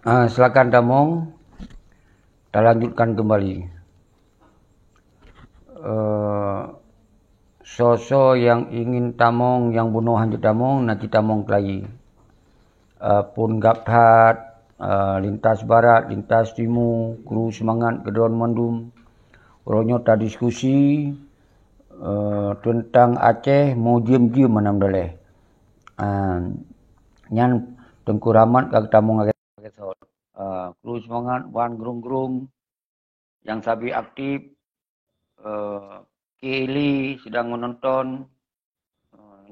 Silakan Tamong, kita lanjutkan kembali. Sosok yang ingin Tamong yang bunuh hanjut Tamong nanti Tamong kelayi. Pun Gaphat, lintas barat, lintas timur, kru semangat kedon mandum. Ronyo ta diskusi tentang Aceh mau diem-diem manam daleh. Nyan Tengku Rahmat kag Tamong agak sot. Kru semangat wan gerung-gerung yang sabi aktif. Kili sedang menonton.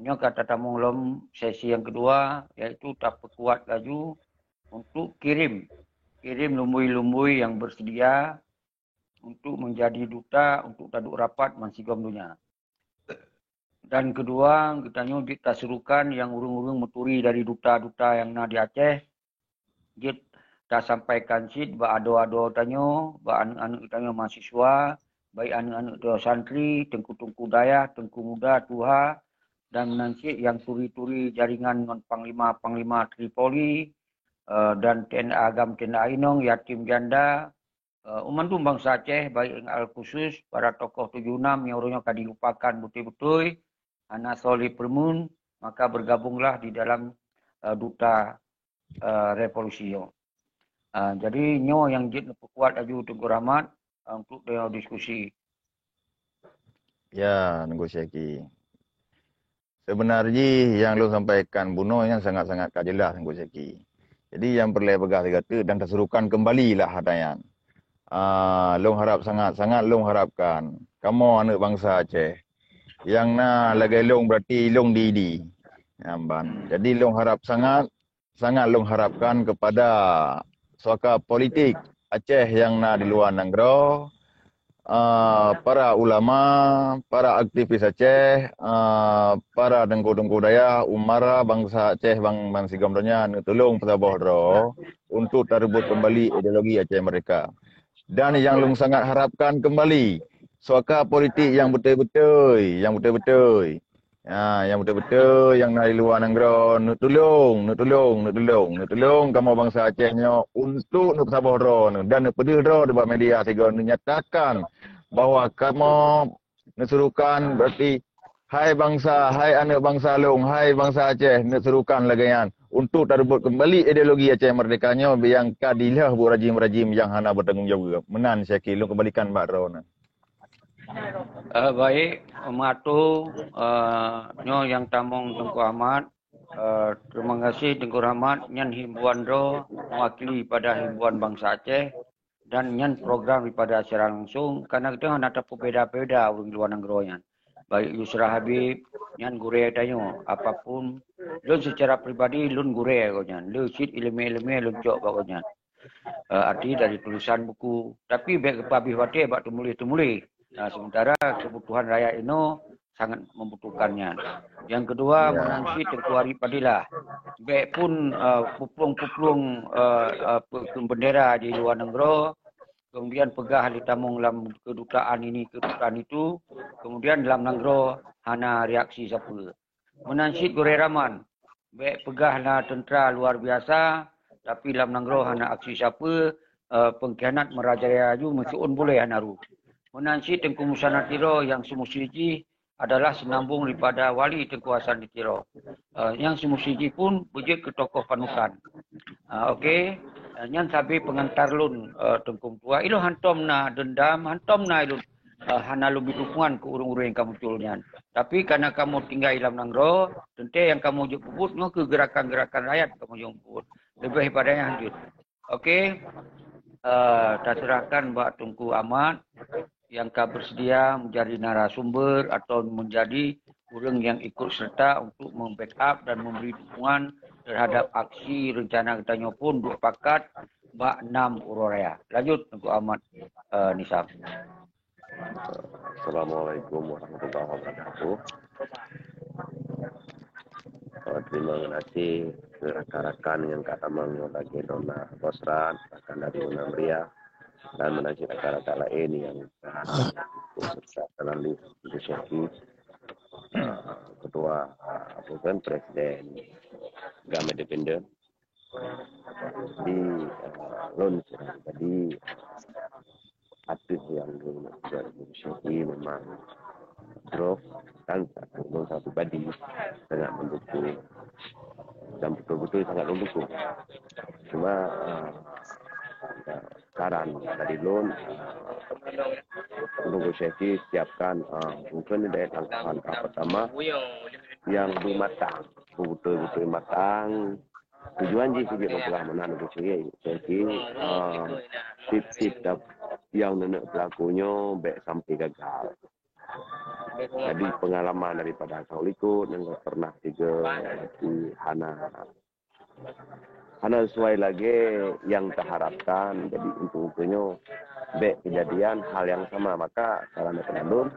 Nyo kata Tamong lom sesi yang kedua iaitu tak perkuat laju untuk kirim lumbui-lumbui yang bersedia untuk menjadi duta untuk taduk rapat mansigom dunia. Dan kedua, kita nyudik serukan yang urung-urung meturi dari duta-duta yang na di Aceh. Kita sampaikan sid ba ado-ado tanyo, ba anu-anu tanyo mahasiswa, baik anu-anu tanyo santri, tengku-tengku daya, tengku muda, tuha, dan nanti yang turi-turi jaringan non panglima Tripoli, dan TNI Agam, TNI Inong, yatim janda, umantum bangsa Aceh, baik al khusus, para tokoh 76 yang orangnya akan dilupakan betul-betul, anak solih permun, maka bergabunglah di dalam duta revolusi. Jadi nyo yang jid kuat aju Tengku Rahmat untuk diskusi. Ya, negosiasi. Sebenarnya yang lo sampaikan bunuh yang sangat-sangat jelas negosiasi. Jadi yang perlu pegang kata dan terserukan kembalilah hadayan. Long harap sangat-sangat long harapkan kamu anak bangsa Aceh yang na lagi long berarti long di Amban. Jadi long harap sangat long harapkan kepada suaka politik Aceh yang na di luar negara, para ulama, para aktivis Aceh, para dengku-dengku daya, umara bangsa Aceh, bang Sigamdonya, tolong petabah ro untuk terbut kembali ideologi Aceh mereka. Dan yang long sangat harapkan kembali suaka politik yang betul-betul, yang betul-betul yang dari luar negara, tolong kamu bangsa Acehnya untuk nak sabar ro dan nak pedih ro dekat media tiga nyatakan bahawa kamu nesurukan berarti hai bangsa, hai anak bangsa long, hai bangsa Aceh nesurukan lagayan untuk terbut kembali ideologi Aceh merdekanya yang kadilah bu rajim-rajim yang hana bertanggungjawab. Menan saya kira kembalikan Mbak Ron. Baik, Matu, nyo yang Tamong Tengku Ahmad. Terima kasih Tengku Rahmat nyan himbuan ro mewakili pada himbuan bangsa Aceh dan nyan program daripada secara langsung karena kita ada berbeda-beda orang luar negara. Baik Yusra Habib nyan gure tanyo apapun lun secara pribadi lun gure ko nyan lu sit ilmu-ilmu lun jok ko nyan. Arti dari tulisan buku tapi baik kepabih wate bak tumuli. Sementara kebutuhan rakyat ini sangat membutuhkannya. Yang kedua, menansi Tengku Arif Padilah. Baik pun puplung-puplung bendera di luar negara, kemudian pegah di Tamong dalam kedutaan ini, kedutaan itu, kemudian dalam negara hana reaksi siapa. Menansi Gore Rahman. Baik pegahlah tentera luar biasa, tapi dalam negara hana aksi siapa, pengkhianat merajaya ju mesuun boleh hana ru. Menansi Tengku Musa Natiro yang semusiji adalah senambung daripada wali Tengku Hasan Natiro. Yang semusiji pun berjek ke tokoh panutan. Okey, yang sabi pengantar lun Tengku Tua, ilo hantom na dendam, hantom na ilo hana lebih dukungan ke urung-urung yang kamu tulnya. Tapi karena kamu tinggal dalam Nangro, tentu yang kamu jemput ke gerakan-gerakan rakyat kamu jemput. Lebih daripada yang lanjut. Okey, kita serahkan Mbak Tengku Ahmad yang bersedia menjadi narasumber atau menjadi orang yang ikut serta untuk membackup dan memberi dukungan terhadap aksi rencana katanya pun berpakat Mbak Nam Uroraya. Lanjut Tengku Ahmad Nisam. Assalamualaikum warahmatullahi wabarakatuh. Terima kasih rekan-rekan yang kata mengulangi Dona Bosran, rekan dari Unamria, dan menajik rekan-rekan lain yang serta dalam diskusi Ketua Presiden Gama Independen, Jadi lon jadi artis yang Syekhi memang drop kan lon sangat pribadi sangat mendukung dan betul-betul sangat mendukung. Cuma saran dari lon untuk Syekhi siapkan mungkin dari langkah pertama yang bermatang, betul-betul matang. Tujuan je sibuk pengalaman untuk Syekhi tip-tip yang nenek pelakunya baik sampai gagal. Jadi pengalaman daripada kau ikut yang pernah tiga di Hana sesuai lagi yang terharapkan. Jadi untuknya baik kejadian hal yang sama, maka saran penandum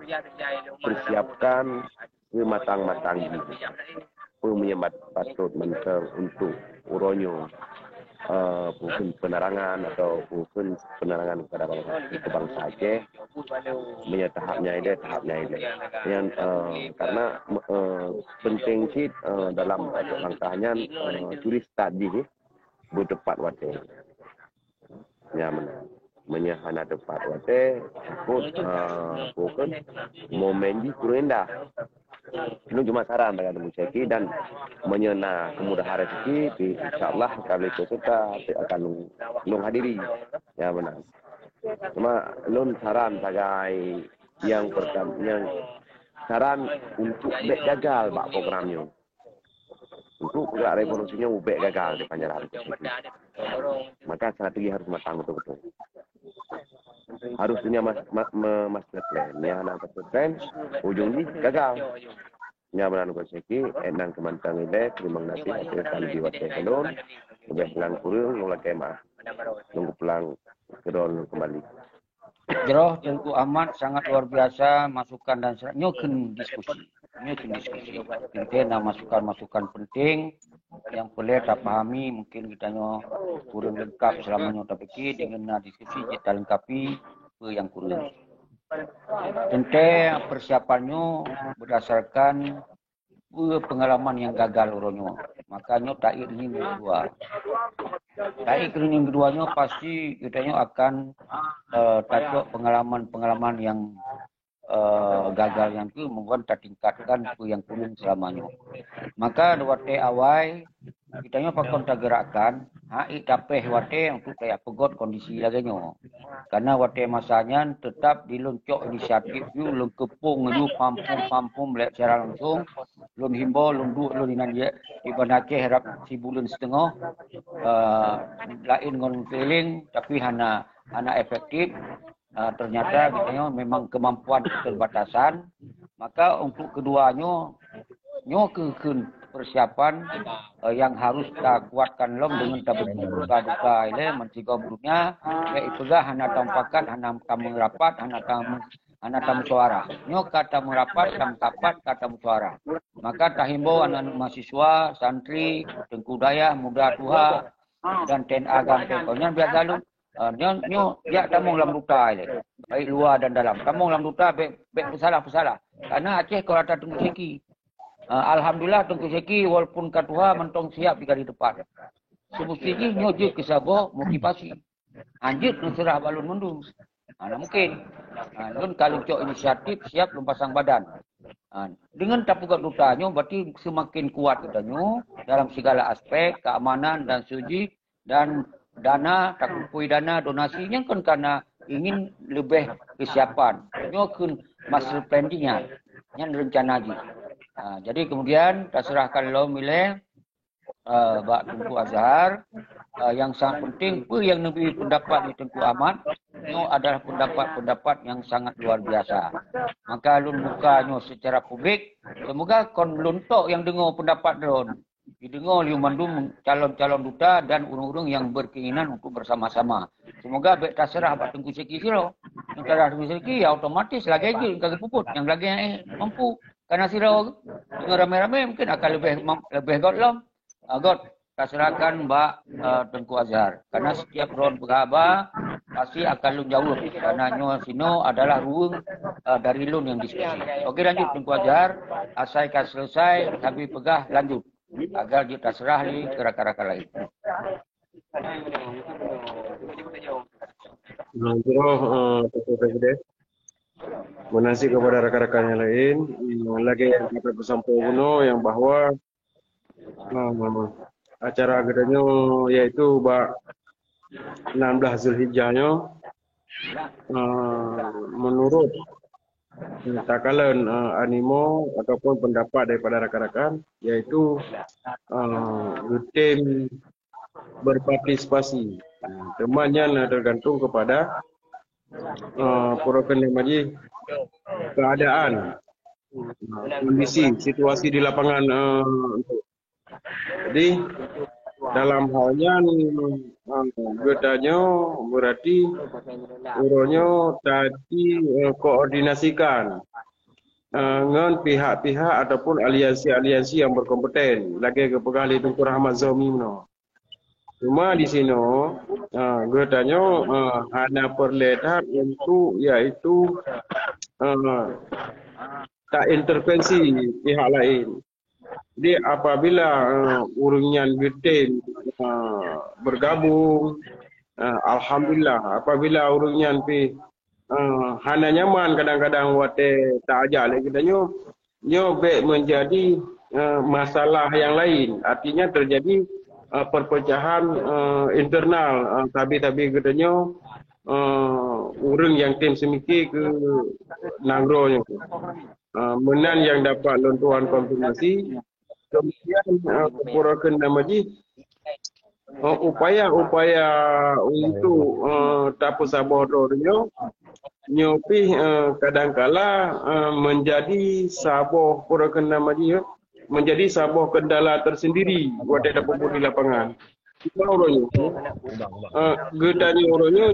persiapkan sematang-matang pemenyambat patut mentang untuk uronyo mungkin penerangan atau mungkin penerangan kepada bangsa Aceh tahapnya ini yang karena penting sih dalam langkahnya tulis tadi bertepat wate ya menyahana tepat wate bukan momen di kurenda. Ini cuma saran bagi Abu Syekhi dan menyena kemudahan rezeki, insyaAllah kalau itu kita akan menghadiri. Ya benar. Cuma lun saran sebagai yang pertama, yang saran untuk gagal bak programnya. Untuk gerak revolusinya ubek gagal di Panjarahan Syekhi. Maka strategi harus matang betul-betul. Harusnya master plan ya anak plan ujung ini gagal nyaman anak Syekhi enang kemantang ile terima kasih hasil kali diwat telon lebih pulang kurung nolak kemah nunggu pulang kedol kembali Jero Tengku Ahmad sangat luar biasa masukan dan nyokin diskusi penting masukan penting yang boleh tak pahami mungkin kita kurang lengkap selama tak fikir dengan diskusi kita lengkapi yang kurang. Tentu persiapannya berdasarkan pengalaman yang gagal uronyo. Makanya tak ingin kedua. Tak ingin keduanya pasti kita akan tajuk pengalaman yang gagal yang itu mungkin tak tingkatkan yang kurang selamanya. Maka wate awal kita pakon tak gerakkan tapeh wate untuk kayak pegot kondisi laganya. Karena wate masanya tetap diluncuk inisiatif yu lengkepung yu pampung melek secara langsung lun himbau lun du lun inandia di Aceh harap si bulan setengah lain ngon feeling tapi hana efektif. Ternyata kita memang kemampuan keterbatasan. Maka untuk keduanya nyokeun persiapan yang harus kita kuatkan lom dengan duka ini mencegah buruknya baik pegah hana tampakan hana tamu rapat hana tamu suara nyoka tamu rapat tamu suara maka tahimbau anak mahasiswa santri Tengku Daya muda tua dan TNA gantentonya biar lalu dia tamu dalam duta ini baik luar dan dalam tamu dalam duta baik pesalah karena Aceh kalau ada Tengku Syekhi Alhamdulillah Tengku Syekhi walaupun katuha mentong siap di kali depan. Semestinya nyoje ke sabo motivasi. Anjir terserah balun mundung. Mungkin. Lun kalau cok inisiatif siap lun pasang badan. Dengan tapukat dutanya berarti semakin kuat katanya dalam segala aspek keamanan dan suji dan dana takupui dana donasinya kan karena ingin lebih kesiapan. Nyokeun master planning-nya yang rencana lagi. Jadi kemudian kita serahkan lo milih Mbak Tengku Azhar yang sangat penting yang lebih pendapat di Tengku Ahmad itu adalah pendapat yang sangat luar biasa. Maka lun bukanya secara publik semoga kon luntok yang dengar pendapat lun didengar liu mandum calon-calon duta dan urung-urung yang berkeinginan untuk bersama-sama. Semoga baik terserah Mbak Tengku Syekhi silo. Yang terserah Tengku Syekhi ya otomatis lagi aja kagak puput yang lagi mampu. Karena siro dengan ramai-ramai mungkin akan lebih godlom. God, terserahkan Mbak Tengku Azhar. Karena setiap round beraba pasti akan lun jauh. Karena sino adalah ruang dari lun yang diskusi. Oke lanjut Tengku Azhar. Asaikan selesai, tapi pegah lanjut. Agar kita serah di rakan-rakan lain. Pak Presiden, menasih kepada rekan-rekan yang lain, lagi yang kata pesampaian Buno yang bahwa acara gedanya yaitu 16 Zulhijjahnya menurut takalan animo ataupun pendapat daripada rakan-rakan yaitu rutin berpartisipasi. Temannya tergantung kepada program maji keadaan, kondisi, situasi di lapangan. Jadi dalam halnya gedanya berarti uronyo tadi koordinasikan dengan pihak-pihak ataupun aliansi-aliansi yang berkompeten lagi ke Pegawai Tunku Rahmat Zahmi no. Cuma di sini gedanya hanya perlihat untuk yaitu tak intervensi pihak lain. Jadi apabila urungan getin bergabung, alhamdulillah. Apabila urungan hana nyaman kadang-kadang wate tak ajak lagi kita nyo menjadi masalah yang lain. Artinya terjadi perpecahan internal tapi katanya urang yang tim semiki ke nangro menan yang dapat lontuan konfirmasi kemudian purakan namaji upaya untuk tapu sabodonya nyopi kadangkala menjadi saboh purakan namaji menjadi sebuah kendala tersendiri buat ada pemburu di lapangan. Kita orangnya, gedanya orangnya,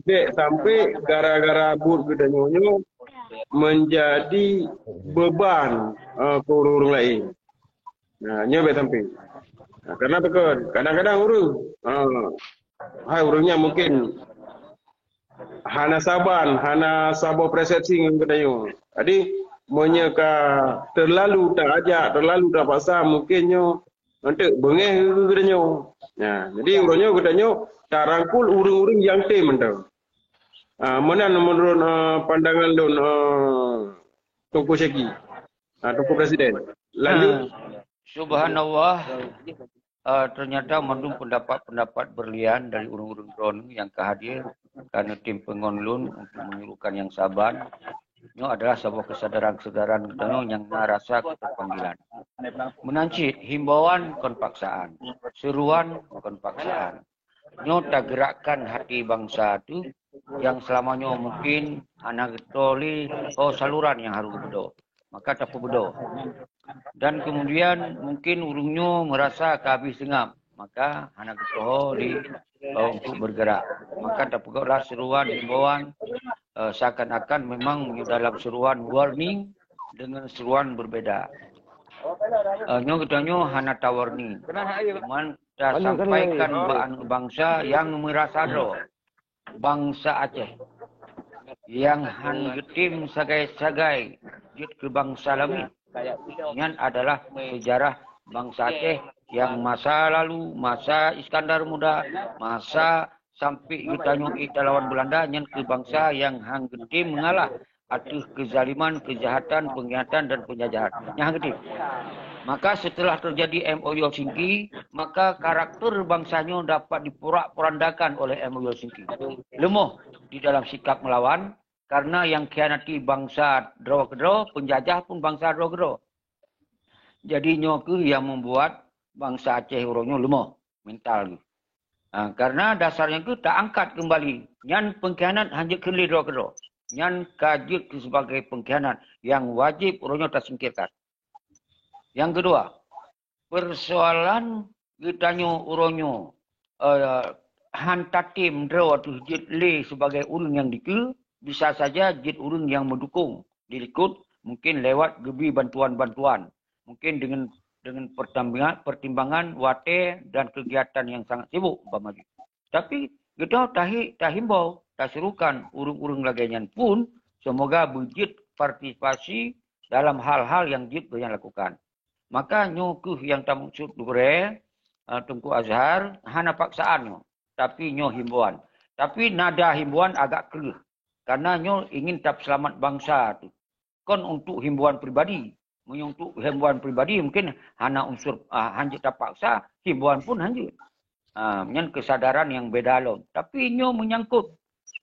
dek sampai gara-gara bur gedanya menjadi beban ke orang lain. Nah, nyoba sampai. Nah, karena tekan, kadang-kadang orang, orangnya mungkin hana saban, hana sabo persepsi dengan gedanya. Jadi menyeka terlalu tak ajak, terlalu tak paksa mungkinnya nanti bengeh gedanya. Nah, jadi urangnya gedanya tak rangkul urang-urang yang tim mentau. Mana menurut pandangan don Tunku Syeki, Tunku Presiden. Lanjut. Subhanallah. Ternyata mendung pendapat-pendapat berlian dari urang-urang drone yang kehadir karena tim pengonlun untuk menyuruhkan yang saban. Ini adalah sebuah kesadaran-kesadaran yang merasa keterpanggilan. Menancit himbauan konpaksaan, seruan konpaksaan. Ini tak gerakkan hati bangsa itu yang selamanya mungkin anak getoli saluran yang harus bedo. Maka tak bedo. Dan kemudian mungkin urungnya merasa kehabis sengap. Maka anak getoli untuk bergerak. Maka tak pegawlah seruan himbauan. Seakan-akan memang dalam seruan warning dengan seruan berbeda. Nyo katanya hana warning. Cuman dah sampaikan bangsa yang merasa bangsa Aceh yang han getim sagai-sagai jut ke bangsa lain. Ini adalah sejarah bangsa Aceh yang masa lalu, masa Iskandar Muda, masa sampai kita kita lawan Belanda yang ke bangsa yang hang gede mengalah atas kezaliman, kejahatan, pengkhianatan dan penjajahan. Yang gede. Maka setelah terjadi MOU Helsinki, maka karakter bangsanya dapat diporak-porandakan oleh MOU Helsinki. Lemah di dalam sikap melawan karena yang khianati bangsa draw-draw, penjajah pun bangsa draw-draw. Jadi nyoku yang membuat bangsa Aceh urangnya lemah mental. Karena dasarnya itu tak angkat kembali. Yang pengkhianat hanya keli draw-draw. Yang kajut sebagai pengkhianat yang wajib urangnya tak singkirkan. Yang kedua, persoalan kitanya urangnya hantatim draw atau jid le sebagai urang yang dikil, bisa saja jid urang yang mendukung diikut mungkin lewat gebi bantuan-bantuan. Mungkin dengan pertimbangan wate dan kegiatan yang sangat sibuk umpamanya. Tapi kita tak himbau, tak serukan urung-urung lagainya pun semoga berjid partisipasi dalam hal-hal yang jid yang lakukan. Maka nyukuh yang tak maksud dure Tunku Azhar, hana paksaan nyo. Tapi nyo himbauan. Tapi nada himbauan agak kelih. Karena nyo ingin tak selamat bangsa tu. Kon untuk himbauan pribadi. Untuk himbauan pribadi mungkin hana unsur hanjit tak paksa, himbauan pun hanjit. Yang kesadaran yang beda loh. Tapi nyo menyangkut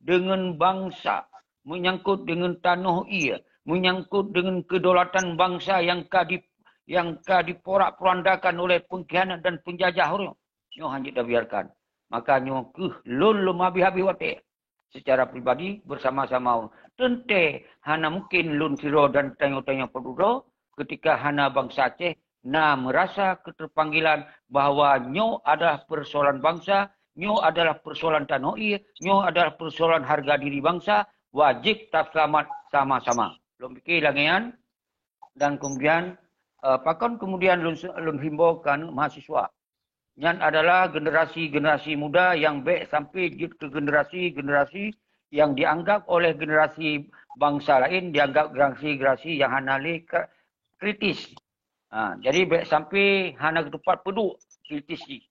dengan bangsa, menyangkut dengan tanah ia, menyangkut dengan kedaulatan bangsa yang diporak-porandakan oleh pengkhianat dan penjajah orang. Nyo hanjit dah biarkan. Maka nyo lun habis-habis wate. Secara pribadi bersama-sama. Tente hana mungkin lun siro dan tanya-tanya penduduk ketika hana bangsa Aceh merasa keterpanggilan bahawa nyo adalah persoalan bangsa, nyo adalah persoalan tanah air, nyo adalah persoalan harga diri bangsa, wajib tak selamat sama-sama. Belum fikir lagi kan? Dan kemudian pakon kemudian lun himbaukan mahasiswa. Yang adalah generasi-generasi muda yang baik sampai ke generasi-generasi yang dianggap oleh generasi bangsa lain, dianggap generasi-generasi yang hanali kritis. Jadi baik sampai hana ke tempat peduk kritis ni.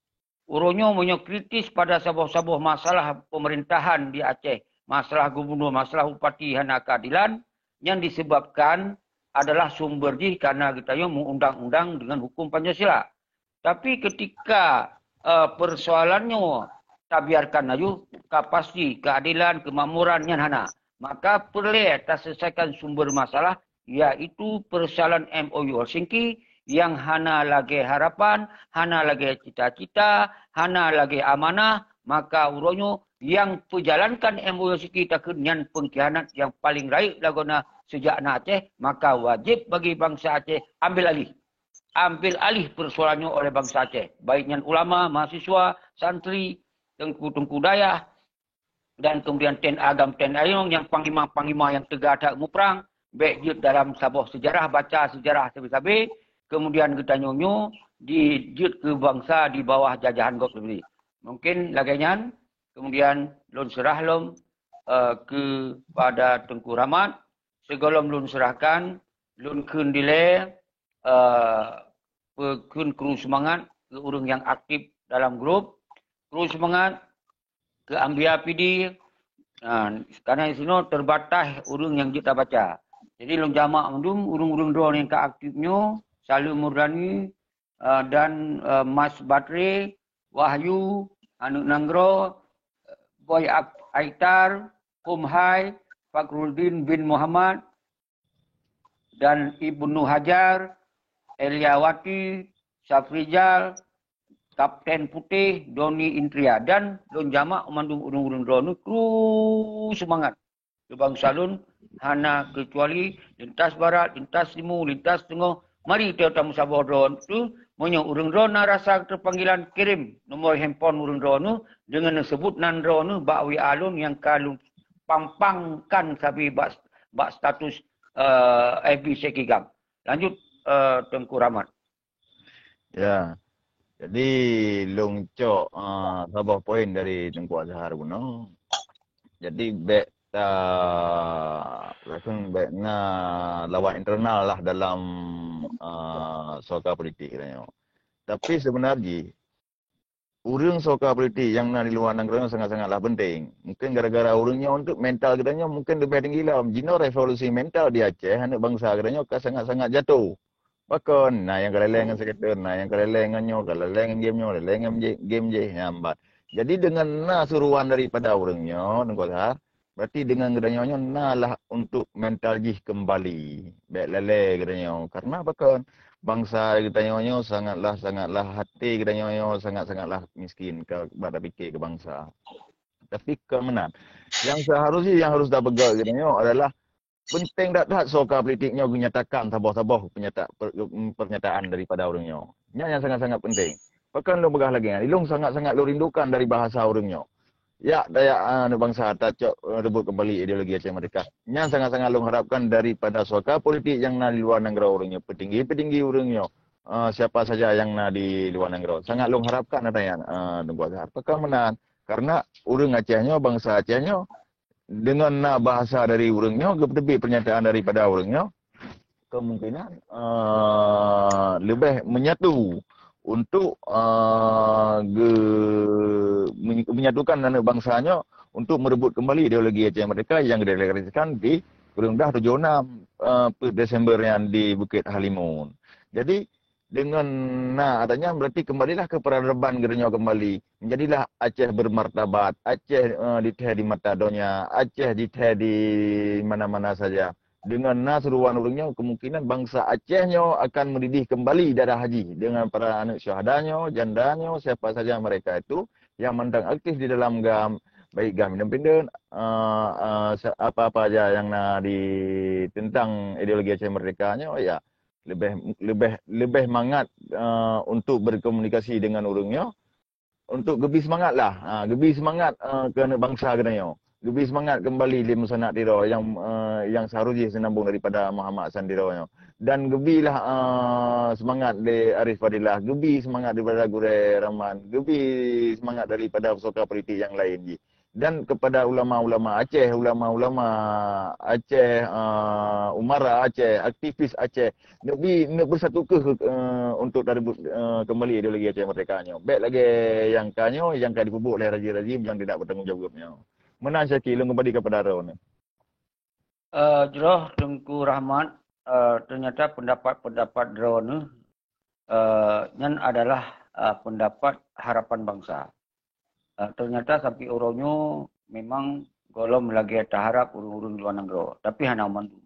Urunyo menyo kritis pada sebuah masalah pemerintahan di Aceh, masalah gubernur, masalah upati hana keadilan yang disebabkan adalah sumber di karena kita yo mengundang-undang dengan hukum Pancasila. Tapi ketika persoalannya tak biarkan aju, pasti keadilan, kemakmuran yang hana. Maka perlu tak selesaikan sumber masalah, iaitu persoalan MOU Helsinki yang hana lagi harapan, hana lagi cita-cita, hana lagi amanah. Maka uronyo yang perjalankan MOU Helsinki takkan pengkhianat yang paling raik lagona sejak Aceh, maka wajib bagi bangsa Aceh ambil alih persoalannya oleh bangsa Aceh. Baiknya ulama, mahasiswa, santri, tengku dayah, dan kemudian agam ayong yang panglima-panglima yang tegak tak muprang, baik dalam sebuah sejarah, baca sejarah sabi-sabi, kemudian kita nyonyo di ke bangsa di bawah jajahan gok sendiri. Mungkin lagainya, kemudian lun serah lom kepada Tengku Rahmat, segolom lun serahkan, lun kendile, kru semangat ke orang yang aktif dalam grup, kru semangat ke Ambia PD, karena di sini terbatas orang yang kita baca. Jadi long jamak mendum urung-urung drone yang keaktifnya, Salim Murdani dan Mas Batre, Wahyu, Anu Nanggro, Boy Aitar, Kumhai, Fakruddin bin Muhammad, dan Ibnu Hajar, Eliawati, Safrijal, Kapten Putih, Doni Intria, dan Lun Jamak Mandung Urung-Urung Drone, kru semangat. Lubang Salun, hana kecuali lintas barat, lintas timur, lintas tengah. Mari kita tamu sabah drone tu, monyo urung drone rasa terpanggilan kirim nomor handphone urung drone dengan sebut nan drone bakwi alun yang kalun pampangkan sabi bak status FB Sekigam. Lanjut Tengku Rahmat. Ya. Jadi longcok sebuah poin dari Tengku Azhar Buno. Jadi baiknya lawan internal lah dalam soka politik katanya. Tapi sebenarnya urang soka politik yang di luar negara sangat-sangatlah penting. Mungkin gara-gara urangnya untuk mental katanya mungkin lebih tinggi lah. Jino revolusi mental di Aceh anak bangsa katanya sangat-sangat jatuh. Bahkan yang kelelengan sekitar, yang kelelengannya, kelelengan gamenya, kelelengan game je nyambat. Jadi dengan suruhan daripada orangnya, Tengku Azhar, berarti dengan gedanya lah untuk mental jih kembali. Baik lele gedanya. Karena bahkan bangsa gedanya sangatlah hati gedanya sangatlah miskin kepada fikir ke bangsa. Tapi kemenan. Yang seharusnya yang harus dah pegang gedanya adalah penting tak soka politiknya menyatakan tabah-tabah pernyataan daripada orangnya. Yang sangat-sangat penting. Bahkan lo begah lagi, ilung sangat-sangat lo rindukan dari bahasa orangnya. Ya, daya bangsa tak rebut kembali ideologi Aceh Merdeka. Yang sangat-sangat lo harapkan daripada soka politik yang di luar negara orangnya, petinggi-petinggi orangnya, siapa saja yang di luar negara. Sangat lo harapkan adanya Tengku Azhar. Bahkan karena orang Acehnya, bangsa Acehnya, dengan bahasa dari orangnya, lebih pernyataan daripada orangnya, kemungkinan lebih menyatu untuk menyatukan anak bangsanya untuk merebut kembali ideologi Aceh Merdeka yang dideklarasikan di Undang-Undang 76 Desember yang di Bukit Halimun. Jadi dengan adanya berarti kembalilah ke peradaban gerenyo kembali. Menjadilah Aceh bermartabat, Aceh diteh di mata dunia, Aceh diteh di mana-mana saja. Dengan seruan urungnya kemungkinan bangsa Acehnya akan mendidih kembali darah haji dengan para anak syuhadanya, jandanya, siapa saja mereka itu yang mentang aktif di dalam GAM, baik GAM independen, apa-apa aja yang tentang ideologi Aceh Merdekanya, ya lebih semangat untuk berkomunikasi dengan urungnya, untuk lebih semangat lah, lebih semangat ke bangsa kenanya. Lebih semangat kembali di Musanad Diro yang seharusnya senambung daripada Muhammad Sandiro. Dan lebihlah semangat di Arif Fadilah, lebih semangat daripada Gure Rahman, lebih semangat daripada pesoka politik yang lain. Dan kepada ulama-ulama Aceh, umara Aceh, aktivis Aceh, lebih bersatu untuk kembali ideologi Aceh Merdekanya. Baik lagi yang kanyo, yang kaya dipubuk oleh rajim-rajim yang tidak bertanggungjawabnya. Mana Syakir lu kembali kepada Raun? Jeroh Tengku Rahmat, ternyata pendapat Raun yang adalah pendapat harapan bangsa. Ternyata sampai orangnya memang golong lagi terharap urung-urung luar negara. Tapi hanya mandu.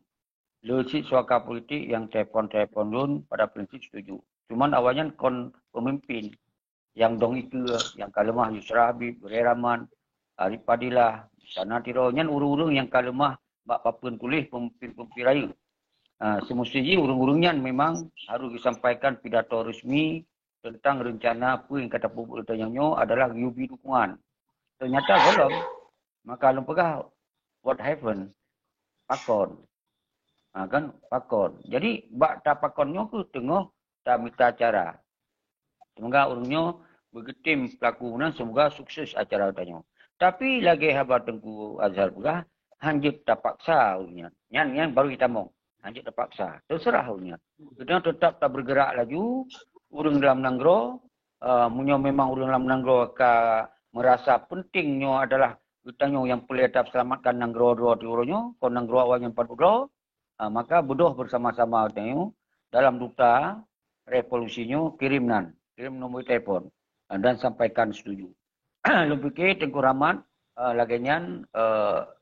Lecik suaka politik yang telepon dun pada prinsip setuju. Cuman awalnya kon pemimpin yang dong itu, yang kalemah Yusra Habib, Rahman, Arif Fadilah, sana tironya urung-urung yang kalemah bak papun tulis pemimpin raya. Semestinya urung-urungnya memang harus disampaikan pidato resmi tentang rencana apa yang kata publik tanyanya adalah UB dukungan. Ternyata golong. Maka lempegah what happened? Pakon. Kan pakon. Jadi bak tak pakonnya ke tengah tak minta acara. Semoga urungnya begitim pelakunya semoga sukses acara tanya. Tapi lagi habat Tengku Azhar pula hanjit tak paksa urungnya. Yang baru kita mau. Hanjit tak paksa. Terserah urungnya. Kita tetap tak bergerak laju. Urung dalam nanggro, memang urung dalam nanggro merasa pentingnya adalah kitanya yang pelihara selamatkan nanggro dua di urungnya, kalau nanggro awalnya 40, maka bodoh bersama-sama kitanya dalam duta revolusinya kirim nombor telepon dan sampaikan setuju. Lebih ke Tengku Rahmat laginya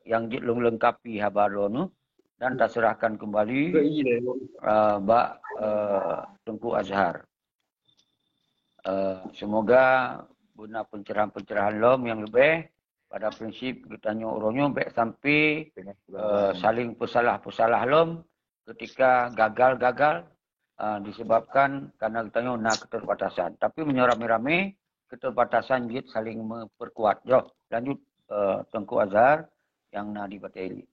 yang lengkapi habaron dan tak serahkan kembali Mbak Tengku Azhar. Semoga guna pencerahan-pencerahan lom yang lebih pada prinsip kitanya orangnya baik sampai saling pesalah lom ketika gagal disebabkan karena kitanya nak keterbatasan. Tapi menyerame-rame keterbatasan jid saling memperkuat. Jom lanjut Tengku Azhar yang nak dibateli.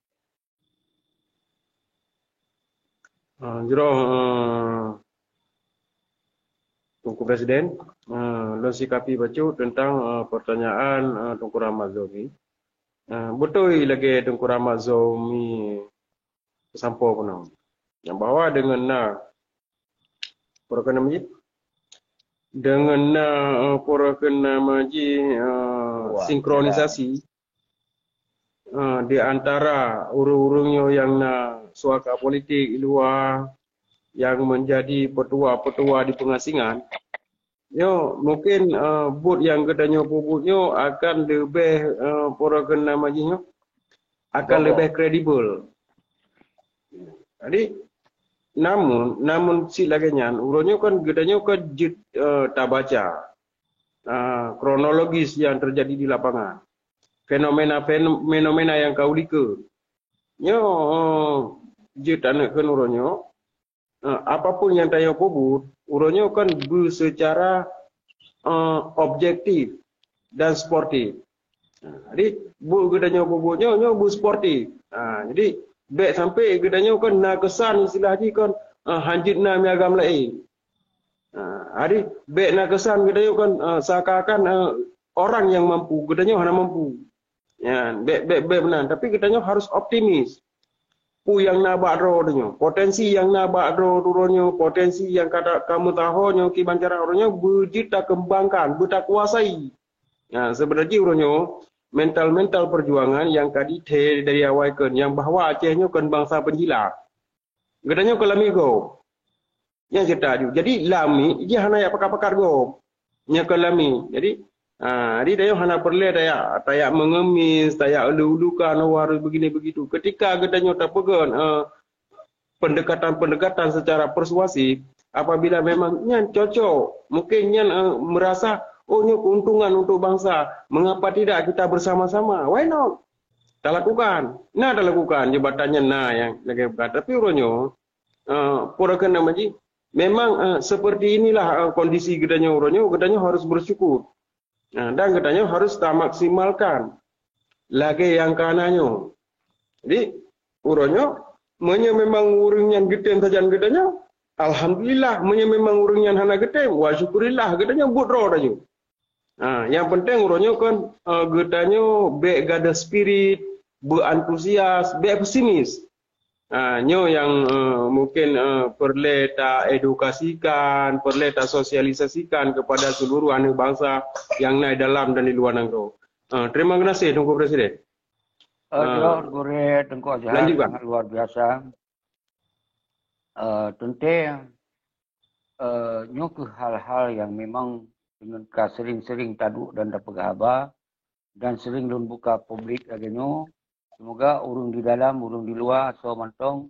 Tengku Presiden, lo sikapi baca tentang pertanyaan Tengku Rahmat Zomi. Betul lagi Tengku Rahmat Zomi kesampau pun. Yang bahawa dengan perkena majid, dengan perkena majid sinkronisasi di antara urung-urungnya yang suaka politik luar yang menjadi petua-petua di pengasingan, mungkin bud yang kedanya pupuknya akan lebih perkena majidnya akan lebih kredibel. Jadi namun si laginya urutnya kan gedanya kan tak baca kronologis yang terjadi di lapangan, fenomena yang kau lika jid anak kan urutnya apapun yang tanya kubur urutnya kan secara objektif dan sportif. Jadi bu gedanya kuburnya bu sportif. Jadi baik sampai gedanya kan nak kesan istilah ni kan hanjit na miagam lain. Jadi baik nak kesan gedanya kan seakan-akan orang yang mampu, gedanya hanya mampu. Ya, baik benar, tapi gedanya harus optimis. pu yang nabak ronyo, potensi yang nabak ronyo, potensi yang kata kamu tahonyo kibancara ronyo bujita kembangkan, buta kuasai. Nah, sebenarnya ronyo mental perjuangan yang tadi dari awal kan yang bahwa Acehnya kan bangsa penjilat. Gedanya ke lami go. Yang cerita ju. Jadi lami dia hanya pakar-pakar go. Nya ke lami. Jadi dia hanya perlu tayak mengemis, tayak ulu-ulukan harus begini begitu. Ketika gedanya tak pegang pendekatan secara persuasif, apabila memangnya cocok, mungkin merasa ini keuntungan untuk bangsa. Mengapa tidak kita bersama-sama? Why not? Tak lakukan. Nah, tak lakukan jabatannya yang lagi bukan. Tapi uronyo, purakan namanya, memang seperti inilah kondisi gedanya uronyo harus bersyukur. Dan gedanya harus tak maksimalkan lagi yang kanannya. Jadi uronyo, memang urungnya geden saja gedanya, alhamdulillah, memang urungnya hana geden, wa syukurillah gedanya budro aja. Yang penting uronyo kan gedanya be gada spirit, be antusias, be pesimis. Nyo yang mungkin perlu tak edukasikan, perlu tak sosialisasikan kepada seluruh anak bangsa yang naik dalam dan di luar negara. Terima kasih Tunggu Presiden. Tengku Azhar sangat luar biasa. Tentu nyo ke hal-hal yang memang dengan sering-sering taduk dan dapat gaba dan sering lun buka publik lagi nyo. Semoga urung di dalam, urung di luar, so mantong,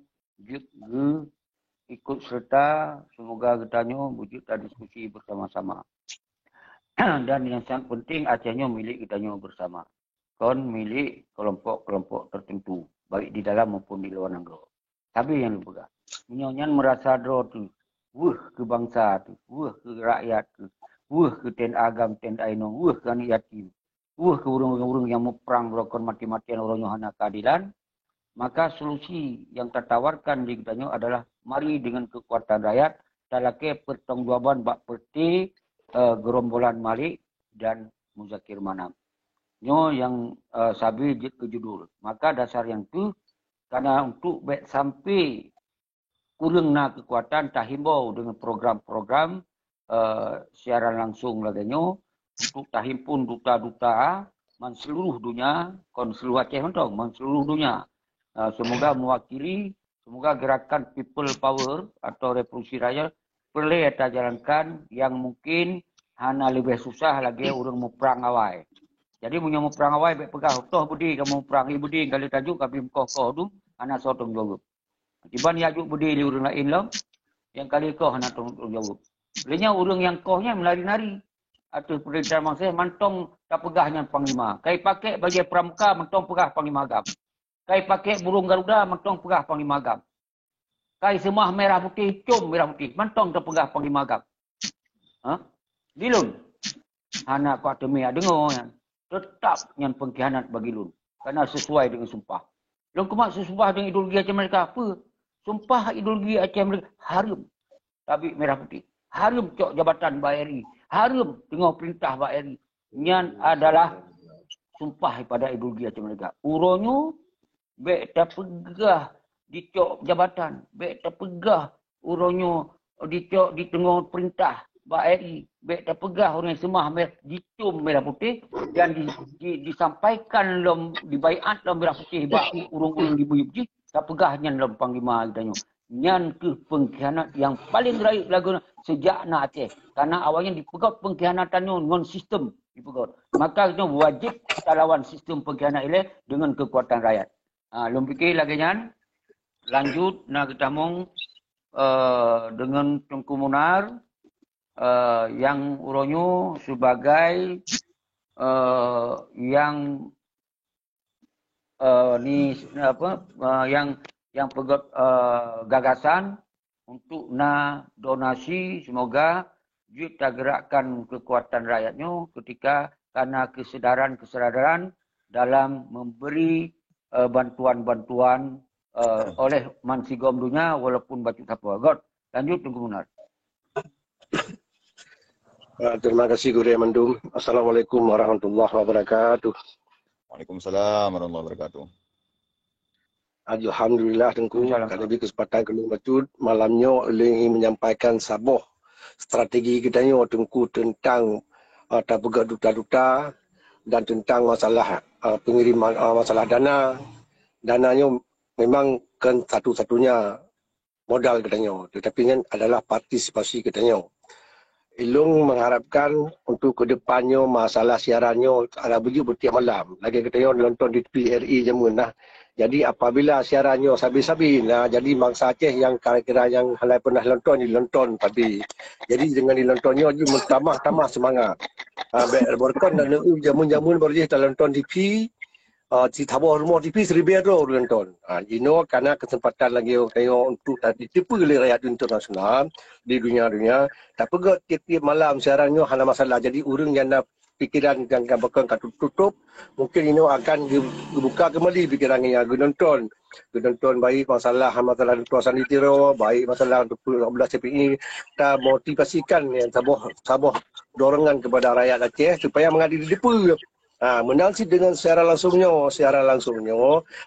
ikut serta, semoga getanyo wujud diskusi bersama-sama. Dan yang sangat penting, Acehnya milik getanyo bersama. Kon milik kelompok-kelompok tertentu, baik di dalam maupun di luar negara. Tapi yang lupa, menyonyan merasa dro tu, ke bangsa tu, ke rakyat tu, ke ten agam, ten aino, ke anak yatim. Ke urung-urung yang mau perang berlakukan mati-matian orang hana keadilan, maka solusi yang tertawarkan di kitanya adalah mari dengan kekuatan rakyat talake pertanggungjawaban bak perti gerombolan Malik dan Muzakir Manam. Nyo yang sabi ke judul. Maka dasar yang tu karena untuk sampai kurangna kekuatan tahimbau dengan program-program siaran langsung laganya untuk tahimpun duta-duta man seluruh dunia, kon seluruh Aceh mentong, man seluruh dunia. Semoga mewakili, semoga gerakan people power atau revolusi rakyat perlu kita jalankan yang mungkin hanya lebih susah lagi orang mau perang awal. Jadi mau perang awal baik pegah, toh budi kamu perang ibu di kali tajuk kami koh tu anak sotong jawab. Tiba ni ajuk budi di orang lain lah, yang kali koh anak tong jawab. Lainnya orang yang kohnya melari-nari. Atau perintah mangsa mantong tak pegahnya panglima. Kai pakai bagi pramuka mantong pegah panglima agam. Kai pakai burung garuda mantong pegah panglima agam. Kai semua merah putih cum merah putih mantong tak pegah panglima agam. Dilun. Anak kuat demi dengar yang tetap yang pengkhianat bagi lun. Karena sesuai dengan sumpah. Lun kemak sesumpah dengan ideologi Aceh mereka apa? Sumpah ideologi Aceh mereka harum. Tapi merah putih. Harum cok jabatan BRI. Harum tengok perintah Pak Eri. Nyan adalah sumpah pada ideologi Aceh mereka. Uronyo, baik tak pegah di cok jabatan. Baik tak pegah uronyo di cok di tengok perintah Pak Eri. Baik tak pegah orang yang semah dicum merah putih. Dan disampaikan dibaiat dalam merah putih. Bak urung-urung di buyuk putih. Tak pegah nyan dalam panglima kitanya. Nyan ke pengkhianat yang paling raih lagu sejak na Aceh. Karena awalnya dipegot pengkhianatannya non sistem dipegot. Maka kita wajib kita lawan sistem pengkhianat ini dengan kekuatan rakyat. Lom fikir lagi nyan. Lanjut nak kita mong dengan Tengku Munar yang uronyo sebagai yang yang pegot gagasan untuk donasi, semoga kita gerakkan kekuatan rakyatnya ketika karena kesadaran dalam memberi bantuan-bantuan oleh mansigom dunia walaupun batu tapua. God, lanjut Tengku Munar. Terima kasih Guru Mendum. Assalamualaikum warahmatullahi wabarakatuh. Waalaikumsalam warahmatullahi wabarakatuh. Alhamdulillah Tengku, kerana beri kesempatan ke Bacut. Malamnya ingin menyampaikan sabuh strategi kita Tengku tentang tabugak duta-duta dan tentang masalah pengiriman masalah dana. Dananya memang kan satu-satunya modal katanya, tetapi kan adalah partisipasi katanya. Ilung mengharapkan untuk kedepannya masalah siarannya ada begitu setiap malam. Lagi katanya nonton di PRI jamun lah. Jadi apabila siarannya sabi-sabi, nah jadi bangsa Aceh yang kira-kira yang halai pernah nonton tadi. Jadi dengan dilontonnya jadi tambah semangat. Berkon dan jamun-jamun baru dia nonton TV. Di tabur rumah TV seribu nonton. Karena kesempatan lagi tengok untuk ditipu oleh rakyat internasional di dunia-dunia. Tak pegat tiap malam siarannya hanya masalah. Jadi orang yang nak pikiran yang bakal tutup, mungkin ini akan dibuka kembali pikirannya. Nonton baik masalah tuasan ditiro, baik masalah untuk 12 CPI. Kita motivasikan yang sabuh dorongan kepada rakyat Aceh supaya mengadili tipu. Menansi dengan secara langsungnya,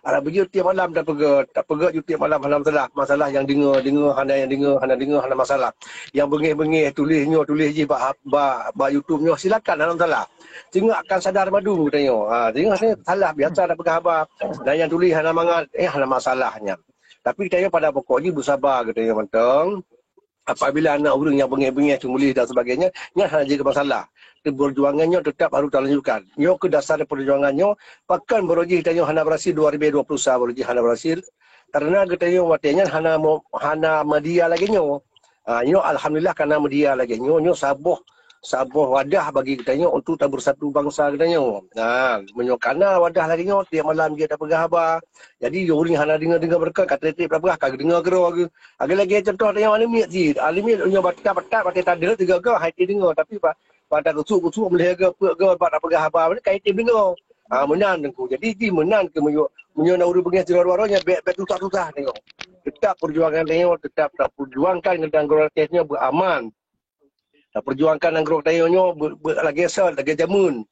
ada begitu tiap malam tak pegat tiap malam hana masalah yang dengar hana masalah. Yang bengih tulis je ba YouTube-nya silakan hana masalah. Tengok akan sadar madu tengok. Tengok saya salah biasa dah pegang khabar. Dan yang tulis hana mangat hana masalahnya. Tapi tengok pada pokoknya bersabar katanya mantang. Apabila anak orang yang bengih-bengih cumulis dan sebagainya, ini hanya jadi masalah. Perjuangannya tetap harus dilanjutkan. Nyo ke dasar perjuangannya, pakan berujih tanya hana berhasil 2021 berujih hana berhasil. Karena kita watenya hana media lagi nyo. Nyo alhamdulillah karena media lagi nyo sabuh wadah bagi kita untuk tak bersatu bangsa kita nyo. Menyokana wadah lagi nyo tiap malam dia tak pegang khabar. Jadi orang hana dengar berkat kata tiap berapa kagak dengar gero agak lagi contoh tanya alimit si alimit nyo batak tak ada tiga ke hai dengar tapi pada kusuk melihat ke tak pegang khabar kait dengar. Menang Tengku. Jadi di menang ke menyo nak urus pengen luar-luarnya bet susah tengok. Tetap perjuangan tengok, tetap perjuangkan tentang kualitasnya beraman. Perjuangkan anggrek tayonyo lagi asal lagi jamun.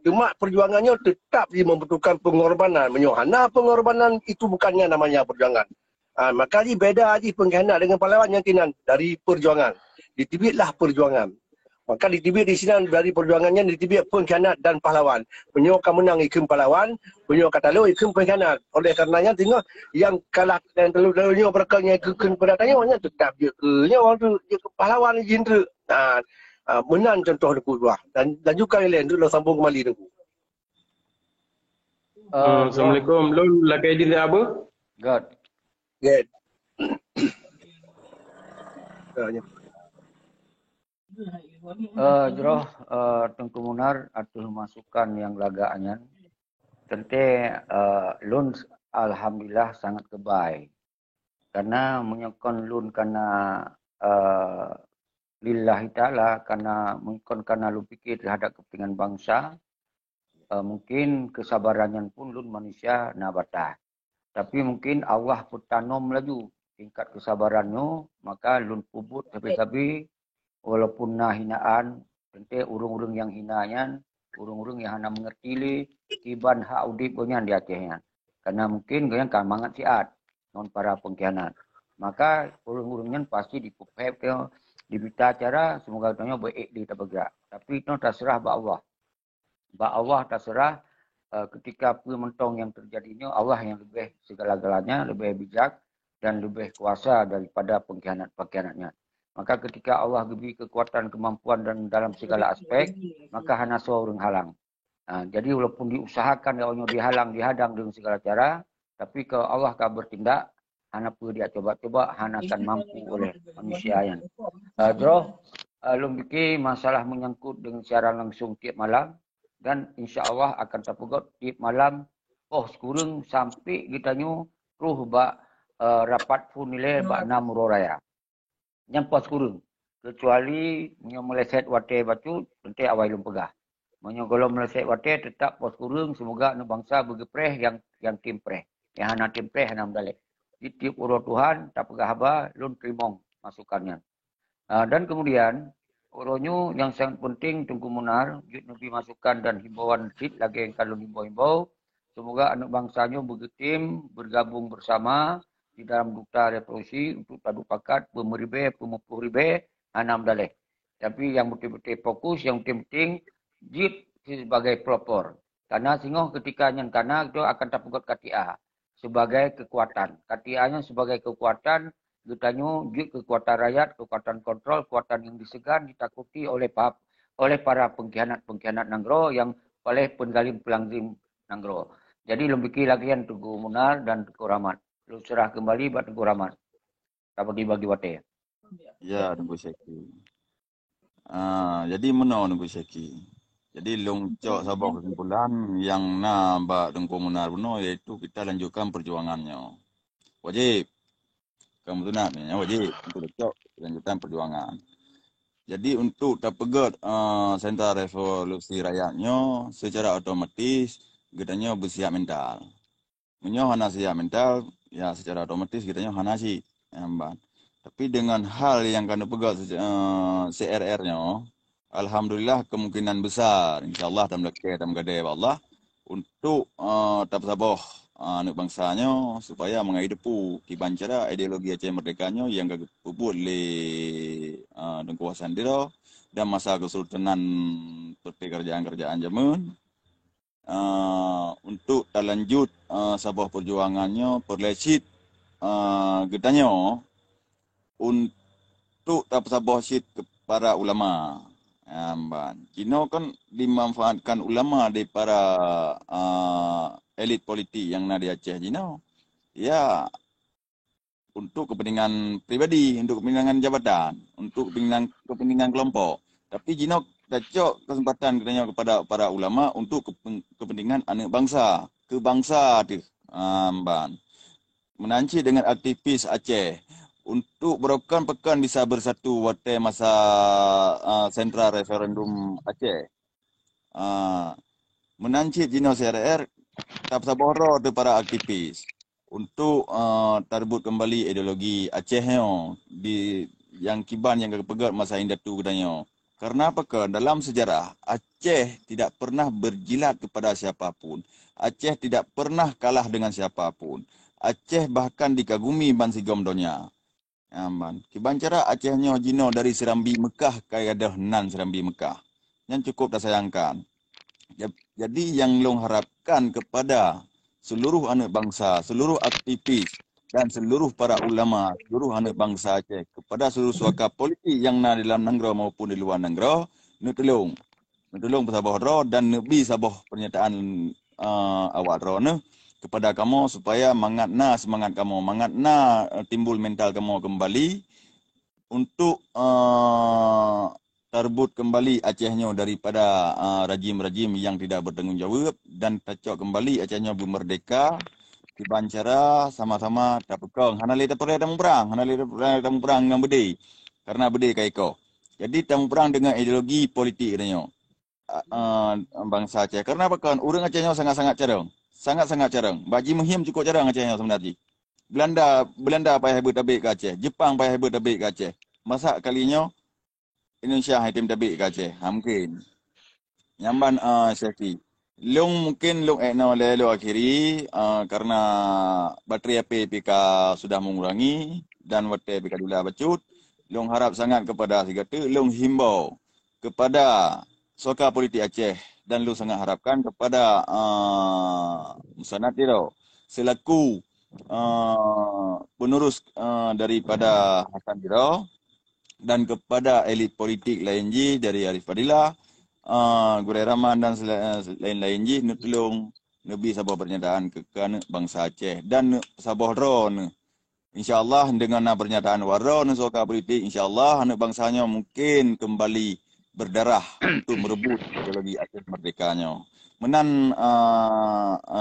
Cuma perjuangannya tetap dia membutuhkan pengorbanan. Menyohana pengorbanan itu bukannya namanya perjuangan. Maka dia beda aja pengkhianat dengan pahlawan yang kinan dari perjuangan. Ditibitlah perjuangan. Maka ditibit di sini dari perjuangannya ditibit pengkhianat dan pahlawan. Menyokan menang ikum pahlawan, menyokan talu ikum pengkhianat. Oleh karenanya tengok yang kalah dan telur-telurnya berkanya ikum pada tanya tetap dia ke orang tu dia pahlawan jenera. Menang contoh Tengku dua dan juga yang lain tu sambung kembali Tengku. Assalamualaikum. Lun lakai diri apa? God. Get. Jroh Tengku Munar atuh masukan yang lagaknya. Tente lun alhamdulillah sangat kebaik. Karena menyokon lun karena lillahi ta'ala, karena mungkin karena lu fikir terhadap kepentingan bangsa, mungkin kesabarannya pun lun manusia nabatah. Tapi mungkin Allah putanom laju tingkat kesabarannya, maka lun pubut tapi walaupun hinaan, tentu urung-urung yang hinanya, urung-urung yang hana mengerti li, tiban hak udip gonya di Acehnya. Karena mungkin gonya kan mangat siat, non para pengkhianat. Maka urung-urungnya pasti dipupep ke dibita acara semoga tanya baik di tabagak. Tapi itu terserah ba Allah. Ba Allah terserah ketika pementong yang terjadinya Allah yang lebih segala-galanya, lebih bijak dan lebih kuasa daripada pengkhianat-pengkhianatnya. Maka ketika Allah beri kekuatan, kemampuan dan dalam segala aspek, maka hana seorang halang. Jadi walaupun diusahakan orang dihalang, dihadang dengan segala cara, tapi kalau Allah akan bertindak, hana perlu dia coba-coba, hana akan mampu oleh manusia yang. Lum fikir masalah menyangkut dengan siaran langsung tiap malam dan insya Allah akan terpegot tiap malam. Sekurang sampai kita ruh rapat pun nilai bak 6 raya. Nyampas kurang. Kecuali meleset wate bacu, tentu awal lum pegah. Kalau meleset wate tetap pos kurang, semoga bangsa bergepreh yang tim preh. Yang hana tim preh, hana mendalik. Di tiap urut Tuhan, tak pegah haba, lun terimong masukannya. Dan kemudian, uronyo yang sangat penting Tengku Munar, Nabi masukan dan himbauan sit lagi yang kalau himbau-himbau, Semoga anak bangsanya bergetim, bergabung bersama di dalam duta revolusi untuk tadu pakat pemeribe, pemupuribe, anam daleh. Tapi yang betul-betul fokus, yang penting jit sebagai pelopor. Karena sehingga ketika yang tanah itu akan terpukat KTA sebagai kekuatan. KTA-nya sebagai kekuatan, getanya jit kekuatan rakyat, kekuatan kontrol, kekuatan yang disegan, ditakuti oleh para pengkhianat-pengkhianat Nanggro yang oleh penggalim-pelanglim Nanggro. Jadi lebih lagi yang Teguh Munar dan Teguh Rahmat. Lu serah kembali buat Teguh Rahmat. Dapat dibagi wate. Ya, Tengku Syeki. Jadi mana Tengku Syeki? Jadi longcok sabah kesimpulan yang nak Tengku Munar benar iaitu kita lanjutkan perjuangannya. Wajib. Kamu tu nak ni, wajib untuk longcok lanjutkan perjuangan. Jadi untuk terpegat Sentra Revolusi Rakyatnya secara otomatis kitanya bersiap mental. Menyo hana siap mental, ya secara otomatis kitanya hana si. Tapi dengan hal yang kena pegat CRR-nya, alhamdulillah kemungkinan besar, insyaallah tam lekeh tam gade Allah untuk tak saboh anak bangsanya supaya menghidupi kiban cara ideologi Aceh merdekanya yang puput le Tengku Hasan Diro dan masa kesultanan pekerjaan-kerjaan zaman. Untuk lanjut sebuah perjuangannya perlesit getanya untuk sebuah sit kepada ulama. Cina kan dimanfaatkan ulama dari para elit politik yang ada di Aceh Cina. Ya untuk kepentingan pribadi, untuk kepentingan jabatan, untuk kepentingan kelompok. Tapi Cina dacok kesempatan katanya kepada para ulama untuk kepentingan anak bangsa, kebangsa tu. Menanci dengan aktivis Aceh untuk pekan bisa bersatu waktu masa sentra referendum Aceh. Menanci Cina CRR tak saboro tu para aktivis untuk terbut kembali ideologi Aceh di yang kiban yang kepegat masa indatu katanya. Karena apakah dalam sejarah Aceh tidak pernah berjilat kepada siapapun. Aceh tidak pernah kalah dengan siapapun. Aceh bahkan dikagumi bansigom dunia. Kiban cara Acehnya Jino dari Serambi Mekah kaya dah nan Serambi Mekah. Yang cukup tak sayangkan. Jadi yang long harapkan kepada seluruh anak bangsa, seluruh aktivis dan seluruh para ulama, seluruh anak bangsa Aceh, kepada seluruh suaka politik yang ada dalam Nanggro maupun di luar Nanggro, nak tolong bersabah roh dan nebi sabah pernyataan awak roh kepada kamu supaya semangat kamu, timbul mental kamu kembali untuk terbut kembali Acehnya daripada rejim-rejim yang tidak bertanggungjawab dan tacok kembali Acehnya bermerdeka. Kiban cara sama-sama tapekong. Hana le tapere tamu perang, dengan bedi. Karena bedi kai ko. Jadi tamu perang dengan ideologi politik katanya. Bangsa Aceh. Karena apa kan? Orang Acehnya sangat-sangat carang. Sangat-sangat carang. Baji muhim cukup carang Acehnya sebenarnya. Belanda payah hebat tabik ke Aceh. Jepang payah hebat tabik ke Aceh. Masa kalinya Indonesia hitam tabik ke Aceh. Mungkin. Nyamban Syafi. Mungkin lelo akhiri karena bateri api PK sudah mengurangi dan wate PK dula bacut. Harap sangat kepada sigata. Himbau kepada soka politik Aceh dan sangat harapkan kepada Musanad Diro selaku penerus daripada Hasan Diro dan kepada elit politik lain dari Arif Fadilah, Gurai Rahman dan lain-lain tolong Nabi sabah pernyataan kekan bangsa Aceh dan sabah ron. InsyaAllah dengan pernyataan waron soka politik, insyaAllah anak bangsanya mungkin kembali berdarah untuk merebut ideologi Aceh merdekanya. Menan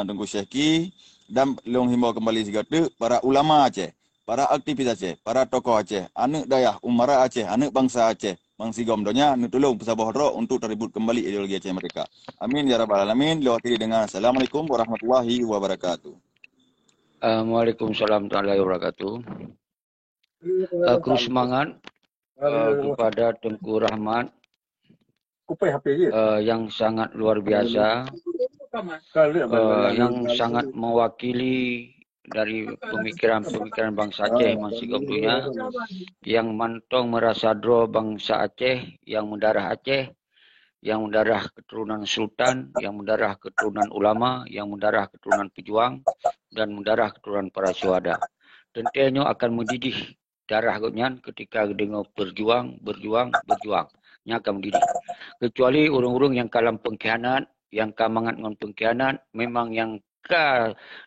Tengku Syeki dan himbau kembali segala para ulama Aceh, para aktivis Aceh, para tokoh Aceh, anak dayah, umara Aceh, anak bangsa Aceh, mangsigom donya, tolong pesabah roh untuk terbut kembali ideologi Aceh mereka. Amin ya rabbal alamin. Lewati dengan Assalamualaikum warahmatullahi wabarakatuh. Waalaikumsalam warahmatullahi wabarakatuh. Terus semangat kepada Tengku Rahmat yang sangat luar biasa yang sangat mewakili dari pemikiran-pemikiran bangsa Aceh masih dunia, yang mantong merasa dro bangsa Aceh, yang mendarah Aceh, yang mendarah keturunan sultan, yang mendarah keturunan ulama, yang mendarah keturunan pejuang, dan mendarah keturunan para syuhada. Tentunya akan mendidih darah gonyan ketika dengar berjuang. Nya akan mendidih. Kecuali urung-urung yang kalam pengkhianat, yang kamangat dengan pengkhianat, memang yang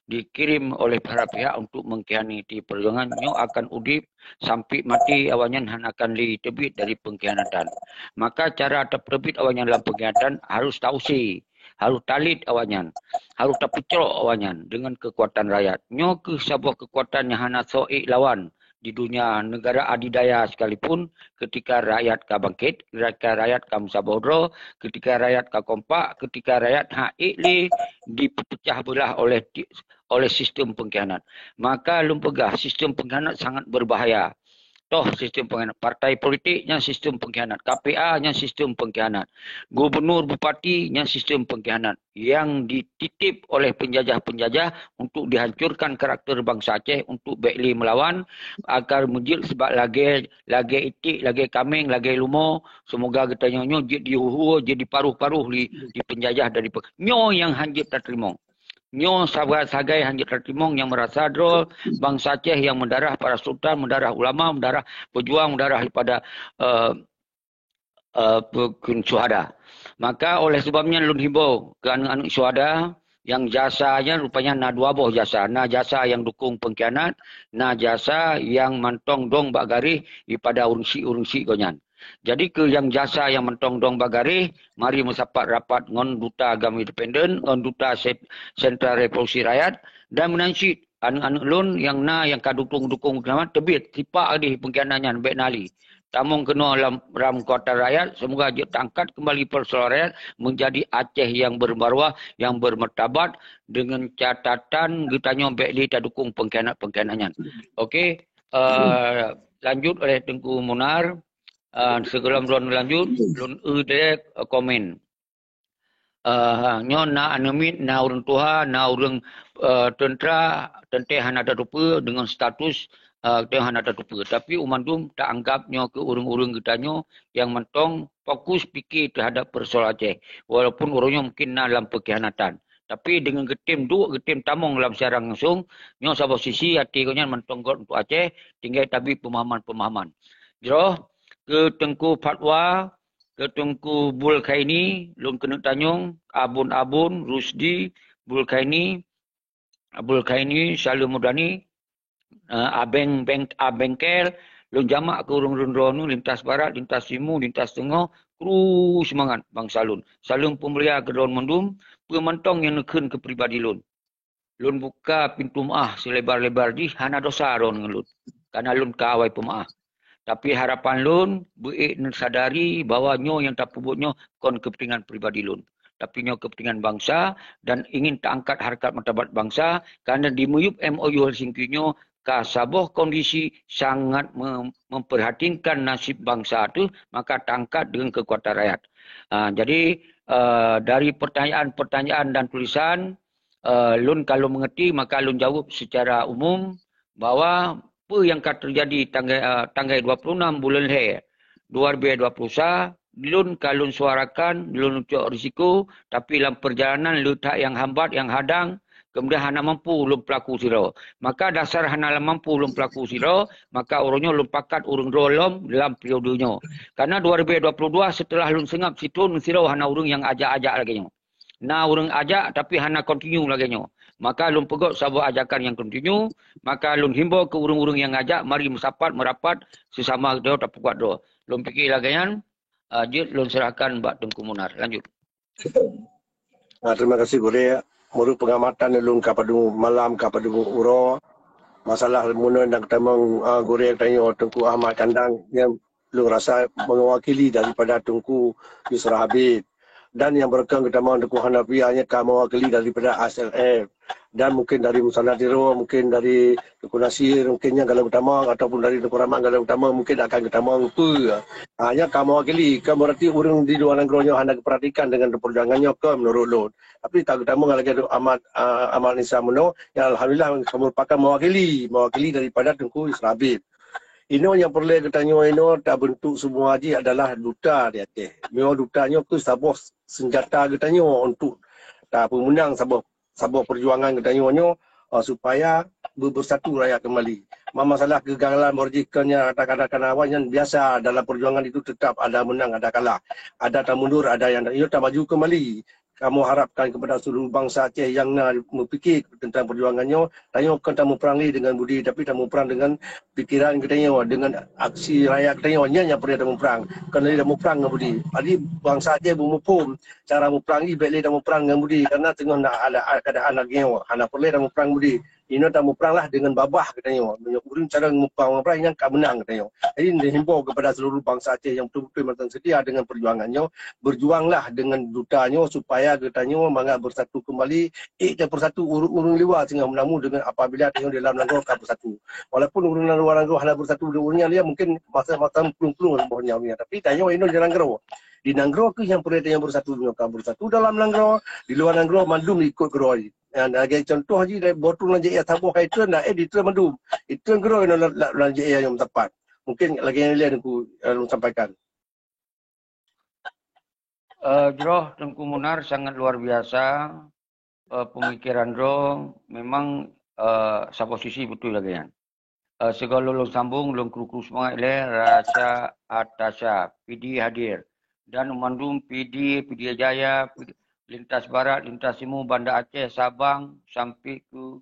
dikirim oleh para pihak untuk mengkhianati perjuangan, nyo akan udip sampai mati awanyan han akan ditebit dari pengkhianatan. Maka cara terbit awanyan dalam pengkhianatan harus tausi, harus talit awanyan, harus terpecrok awanyan dengan kekuatan rakyat. Nyo ke sebuah kekuatan yang hana soik lawan di dunia negara adidaya sekalipun, ketika rakyat ka bangkit, ketika rakyat ka musabodro, ketika rakyat ka kompak, ketika rakyat haikli dipecah belah oleh sistem pengkhianat. Maka lumpegah sistem pengkhianat sangat berbahaya. Toh sistem pengkhianat. Partai politiknya sistem pengkhianat. KPA-nya sistem pengkhianat. Gubernur, bupatinya sistem pengkhianat. Yang dititip oleh penjajah-penjajah untuk dihancurkan karakter bangsa Aceh, untuk bekli melawan, agar mujib sebab lagi itik, lagi kaming, lagi lumo. Semoga kita nyo jadi huhu, jadi paruh-paruh di penjajah dari nyo yang hanjib tak terima. Nyo sagai hanjit tertimong yang merasa drol bangsa Aceh yang mendarah para sultan, mendarah ulama, mendarah pejuang, mendarah daripada syuhada. Maka oleh sebabnya lun himbau ke anak-anak syuhada yang jasanya rupanya na dua boh jasa. Na jasa yang dukung pengkhianat, na jasa yang mantong dong bak garih daripada urungsi gonyan. Jadi ke yang jasa yang mentong dong bagari, mari mensapat rapat ngon duta agama independen, ngon duta Sentra Revolusi Rakyat, dan menansyid anak-anak lun yang kadukung-dukung kenaman tebit tipak di pengkhianatnya baik nali. Tamung kena ram kota rakyat, semoga dia tangkat kembali persoalan rakyat menjadi Aceh yang bermarwah, yang bermartabat, dengan catatan kitanya baik dia dukung pengkhianatnya. Okey, lanjut oleh Tengku Munar. Sebelum lun lanjut, lun direct komen. Nyo na anemit, na urang tuha, na urang tentera han ada rupa dengan status han ada rupa. Tapi umandum tak anggap nyo ke urang-urang kita nyo yang mentong fokus fikir terhadap persoalan Aceh. Walaupun orangnya mungkin na dalam pengkhianatan. Tapi dengan getim tamong dalam siaran langsung, nyo sabah sisi hati ko nyan mentong untuk Aceh, tinggal tapi pemahaman-pemahaman. Jero ke Tengku Fatwa, ke Tengku Bulkaini, lun kena tanyong, Abun, Rusdi, Bulkaini, Salim Mudani, Abengkel, lun jamak ke urung-urung ronu, lintas barat, lintas timur, lintas tengah, terus semangat bang Salun. Salun pemulia ke daun mendum, pementong yang neken ke pribadi lun. Lun buka pintu maaf selebar-lebar di, hana dosa ron ngelun. Karena lun kawai pemaaf. Tapi harapan lun, buik sadari bahawa nyo yang tak pubut kon kepentingan pribadi lun. Tapi nyo kepentingan bangsa dan ingin tak angkat harkat martabat bangsa kerana di muyub MOU Helsinki nyo kasabah kondisi sangat memperhatikan nasib bangsa tu, maka tak angkat dengan kekuatan rakyat. Jadi dari pertanyaan-pertanyaan dan tulisan, lun kalau mengerti maka lun jawab secara umum bahawa apa yang akan terjadi tanggal 26 bulan Hai 2021, lun kalau suarakan, lun untuk risiko, tapi dalam perjalanan lun tak yang hambat, yang hadang, kemudian hana mampu lun pelaku siro. Maka dasar hana mampu lun pelaku siro, maka orangnya lun pakat urung rolom dalam periodenya. Karena 2022 setelah lun sengap situ, siro hana urung yang ajak-ajak lagi. Na urung ajak tapi hana continue lagi. Maka lun pegot sebuah ajakan yang continue, maka lun himbau ke urung-urung yang ngajak, mari mensapat, merapat, sesama dia tak pukat dia. Lun fikir lagi kan, lun serahkan Mbak Tengku Munar. Lanjut. Terima kasih Gure. Menurut pengamatan lun kapadung malam, kapadung uro, masalah muna dan ketamang Gure yang tanya Tengku Ahmad Kandang, yang lun rasa mewakili daripada Tengku Yusra Habib. dan yang berkang kita mau Tengku Hanafi hanya kamu wakili daripada ASLF dan mungkin dari Musanadiro, mungkin dari Tengku Nasir, mungkinnya Galang Utama ataupun dari Tengku Rahman Galang Utama mungkin akan kita mau apa. Hanya kamu wakili, kamu berarti orang di luar negara hendak perhatikan dengan perjuangannya ke menurut lo. Tapi tak kita mau lagi Ahmad Nisa Muno, yang alhamdulillah kamu merupakan mewakili daripada Tengku Israbit. Ino yang perlu katanya ino tak bentuk semua haji adalah duta di Aceh. Memang dutanya ke sabah senjata katanya untuk tak pemenang sabah perjuangan katanya supaya bersatu rakyat kembali. Masalah kegagalan merjikannya katakan awal yang biasa dalam perjuangan itu tetap ada menang ada kalah. Ada tak mundur ada yang tak maju kembali. Kamu harapkan kepada seluruh bangsa Aceh yang nak berfikir tentang perjuangannya, tanya kan tak meperangi dengan budi, tapi tak meperang dengan pikiran katanya, dengan aksi rakyat katanya, yang perlu tak meperang. Kerana dia tak meperang dengan budi. Jadi bangsa Aceh bermupum, cara meperangi baiklah tak meperang dengan budi, kerana tengah nak ada keadaan lagi, anak perlu tak meperang budi. Ini tak meperang lah dengan babah katanya. Menyuruh cara meperang yang tak menang katanya. Jadi dihimbau kepada seluruh bangsa Aceh yang betul-betul matang sedia dengan perjuangannya, berjuanglah dengan dutanya supaya katanya mangat bersatu kembali, dan persatu urung luar sehingga menamu dengan apabila tengok dalam negara akan bersatu. Walaupun urung luar negara hendak bersatu urungnya dia mungkin masa-masa pelung-pelung bawahnya, tapi tanya ini di negara. Di negara ke yang perlu yang bersatu akan bersatu dalam negara, di luar negara mandum ikut geroi. Yang contoh haji dari botol lanjut ya tabuh kaitan nak di tu mandum. Itu geroi lanjut yang tepat. Mungkin lagi yang lain aku sampaikan. Jroh Tengku Munar sangat luar biasa. Pemikiran Jroh memang saposisi betul lagi kan. Segala long sambung, long kru-kru semangat le, rasa atasya, PD hadir. Dan Mandum, PD Jaya, lintas barat, lintas timur, Banda Aceh, Sabang, sampai ke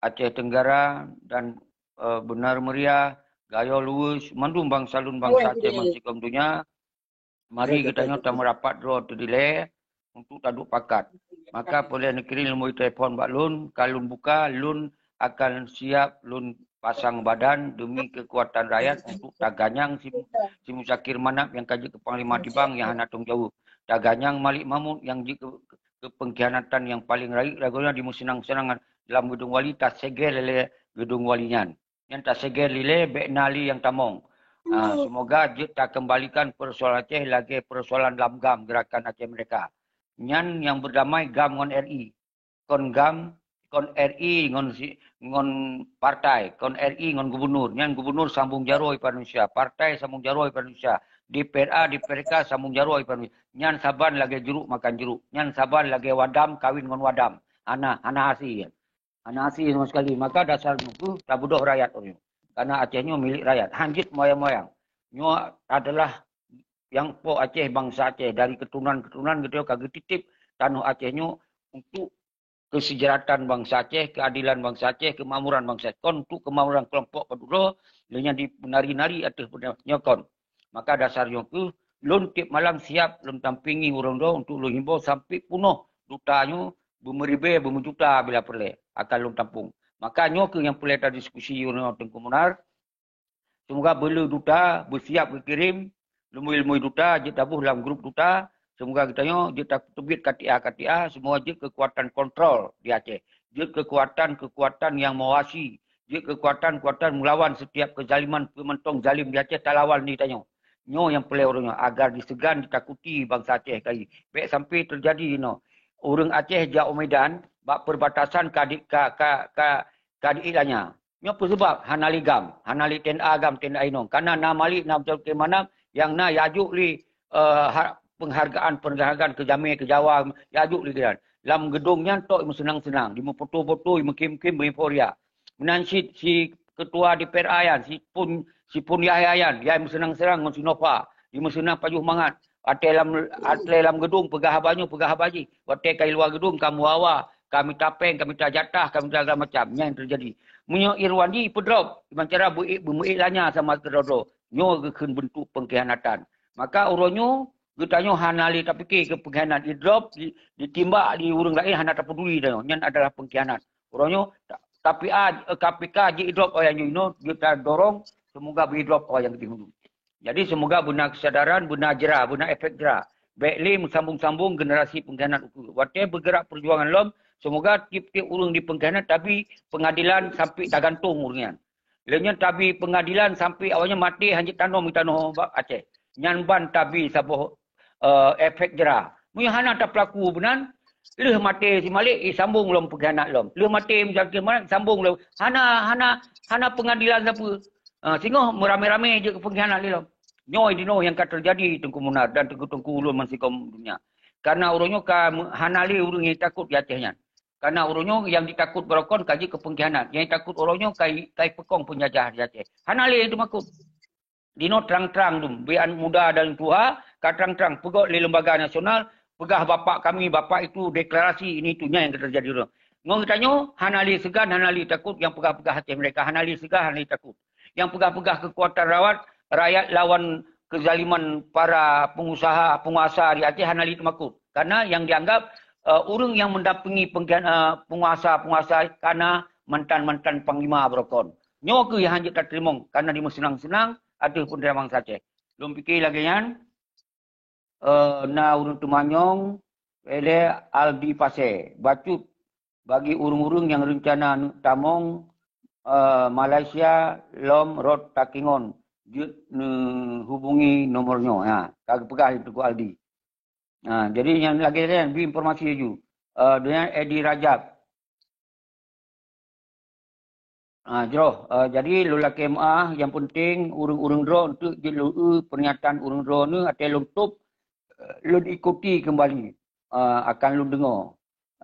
Aceh Tenggara dan Benar Meriah, Gayo Luwes, Mandum bangsa Aceh masih dunia. Mari kita nyata merapat draw terdile untuk taduk pakat. Maka boleh negeri ilmu telefon Mbak Lun, kalau buka Lun akan siap Lun pasang badan demi kekuatan rakyat untuk taganyang si Musakir Manap yang kaji ke Panglima Tibang yang anak tong jauh. Taganyang Malik Mahmud yang ke pengkhianatan yang paling raik lagunya di musenang-senangan dalam gedung wali tak segel lele gedung walinya. Yang tak segel lele beknali yang tamong. Semoga tak kembalikan persoalan Aceh lagi persoalan dalam GAM gerakan Aceh mereka. Nyan yang berdamai GAM ngon RI. Kon GAM kon RI ngon partai, kon RI ngon gubernur. Nyan gubernur sambung jaroi Indonesia, partai sambung jaroi Indonesia. DPRA, DPRK sambung jaroi Indonesia. Nyan saban lagi jeruk makan jeruk. Nyan saban lagi wadam kawin ngon wadam. Ana hasi. Ana hasi sama sekali. Maka dasar itu tak bodoh rakyat orang. Karena Acehnya milik rakyat. Hanjit moyang-moyang. Nyo adalah yang po Aceh, bangsa Aceh. Dari keturunan-keturunan gitu kagak titip tanah Acehnya untuk kesejahteraan bangsa Aceh, keadilan bangsa Aceh, kemakmuran bangsa Aceh. Kon untuk kemakmuran kelompok penduduk, lenyap dipenari-nari atas nyokon. Maka dasarnya itu, lun tiap malam siap, lun tampingi orang do untuk lun himbau sampai penuh dutanya, bermeribe, berjuta bila perlu akan lun tampung. Makanya ke yang perlu ada diskusi dengan Tengku Munar. Semoga belu duta bersiap berkirim ilmu duta je tabuh dalam grup duta. Semoga kitanya je tak tebit KTA semua je kekuatan kontrol di Aceh. Je kekuatan yang mewasi. Je kekuatan melawan setiap kezaliman pementong zalim di Aceh tak lawan ni tanya. Nyo yang perlu orangnya agar disegan ditakuti bangsa Aceh kali. Baik sampai terjadi orang Aceh jak Medan bak perbatasan kadik ilanya. Nyo sebab hanali gam, hanali tenda gam tenda inong. Karena namali nam betul ke mana yang na yajuk li penghargaan ke Jamil ke Jawa yajuk li kan. Dalam gedungnya tok senang-senang, di foto-foto kim-kim euforia. Menansit si ketua DPR ayan, si pun Yahya ayan, yang senang-senang ngon Sinova, di senang pajuh mangat. Atle dalam gedung pegah banyu pegah baji. Wate kai luar gedung kamu awa, kami tapeng, kami tak jatah, kami tak segala macam. Yang terjadi. Menyo Irwandi pedrop dengan cara bermuilanya sama kedodo. Nyo keun bentuk pengkhianatan. Maka uronyo getanya hanali tak fikir ke pengkhianat drop ditimbak di urang lain hana tak peduli dah. Nyan adalah pengkhianat. Uronyo tapi KPK je drop yang you kita dorong semoga beri drop yang dihulu. Jadi semoga benar kesadaran, benar jerah, benar efek jerah. Baiklah sambung-sambung generasi pengkhianat uku. Waktu bergerak perjuangan lom, semoga tiap-tiap urang di pengkhianat tapi pengadilan sampai tak gantung urangnya. Lainnya tapi pengadilan sampai awalnya mati hanya tanah Aceh. Nyan ban tapi saboh efek jera. Munya tak pelaku benar. Leh mati si Malik sambung lom pengkhianat lom. Leh mati Muzakir Malik sambung lom. Hana pengadilan siapa. Sehingga merame-rame je ke pengkhianat lom. Nyoi dino yang akan terjadi Tengku Munar dan Tengku Ulun Mansikom dunia. Karena urunyo hanali urung yang takut di Acehnya. Karena urunyo yang ditakut berokon kaji ke pengkhianat. Yang takut urunyo kai pekong penjajah di Aceh. Hanali itu makut. Dino terang-terang tu. Bian muda dan tua. Terang-terang. Pegok di lembaga nasional. Pegah bapak kami. Bapak itu deklarasi. Ini itunya yang terjadi urung. Ngong tanya. Hanali segan. Hanali takut. Yang pegah-pegah hati mereka. Hanali segan. Hanali takut. Yang pegah-pegah kekuatan rawat. Rakyat lawan kezaliman para penguasa di Aceh Hanali itu makut. Karena yang dianggap orang yang mendampingi penguasa karena mantan-mantan panglima berokon. Nyo ke yang hanya tak terima karena dia senang-senang ada pun dari bangsa Aceh. Belum fikir lagi kan? Na urung tumanyong ele Aldi Pasir. Bacut bagi urung-urung yang rencana tamong Malaysia Lom Road Takingon. Hubungi nomornya. Ha, kagak pegah itu ku Aldi. Jadi yang lagi kan beri informasi ju. Dengan Edi Rajab. Jadi lula KMA yang penting urung-urung dro untuk jeluu pernyataan urung dro ni atau lutup lun ikuti kembali akan lun dengar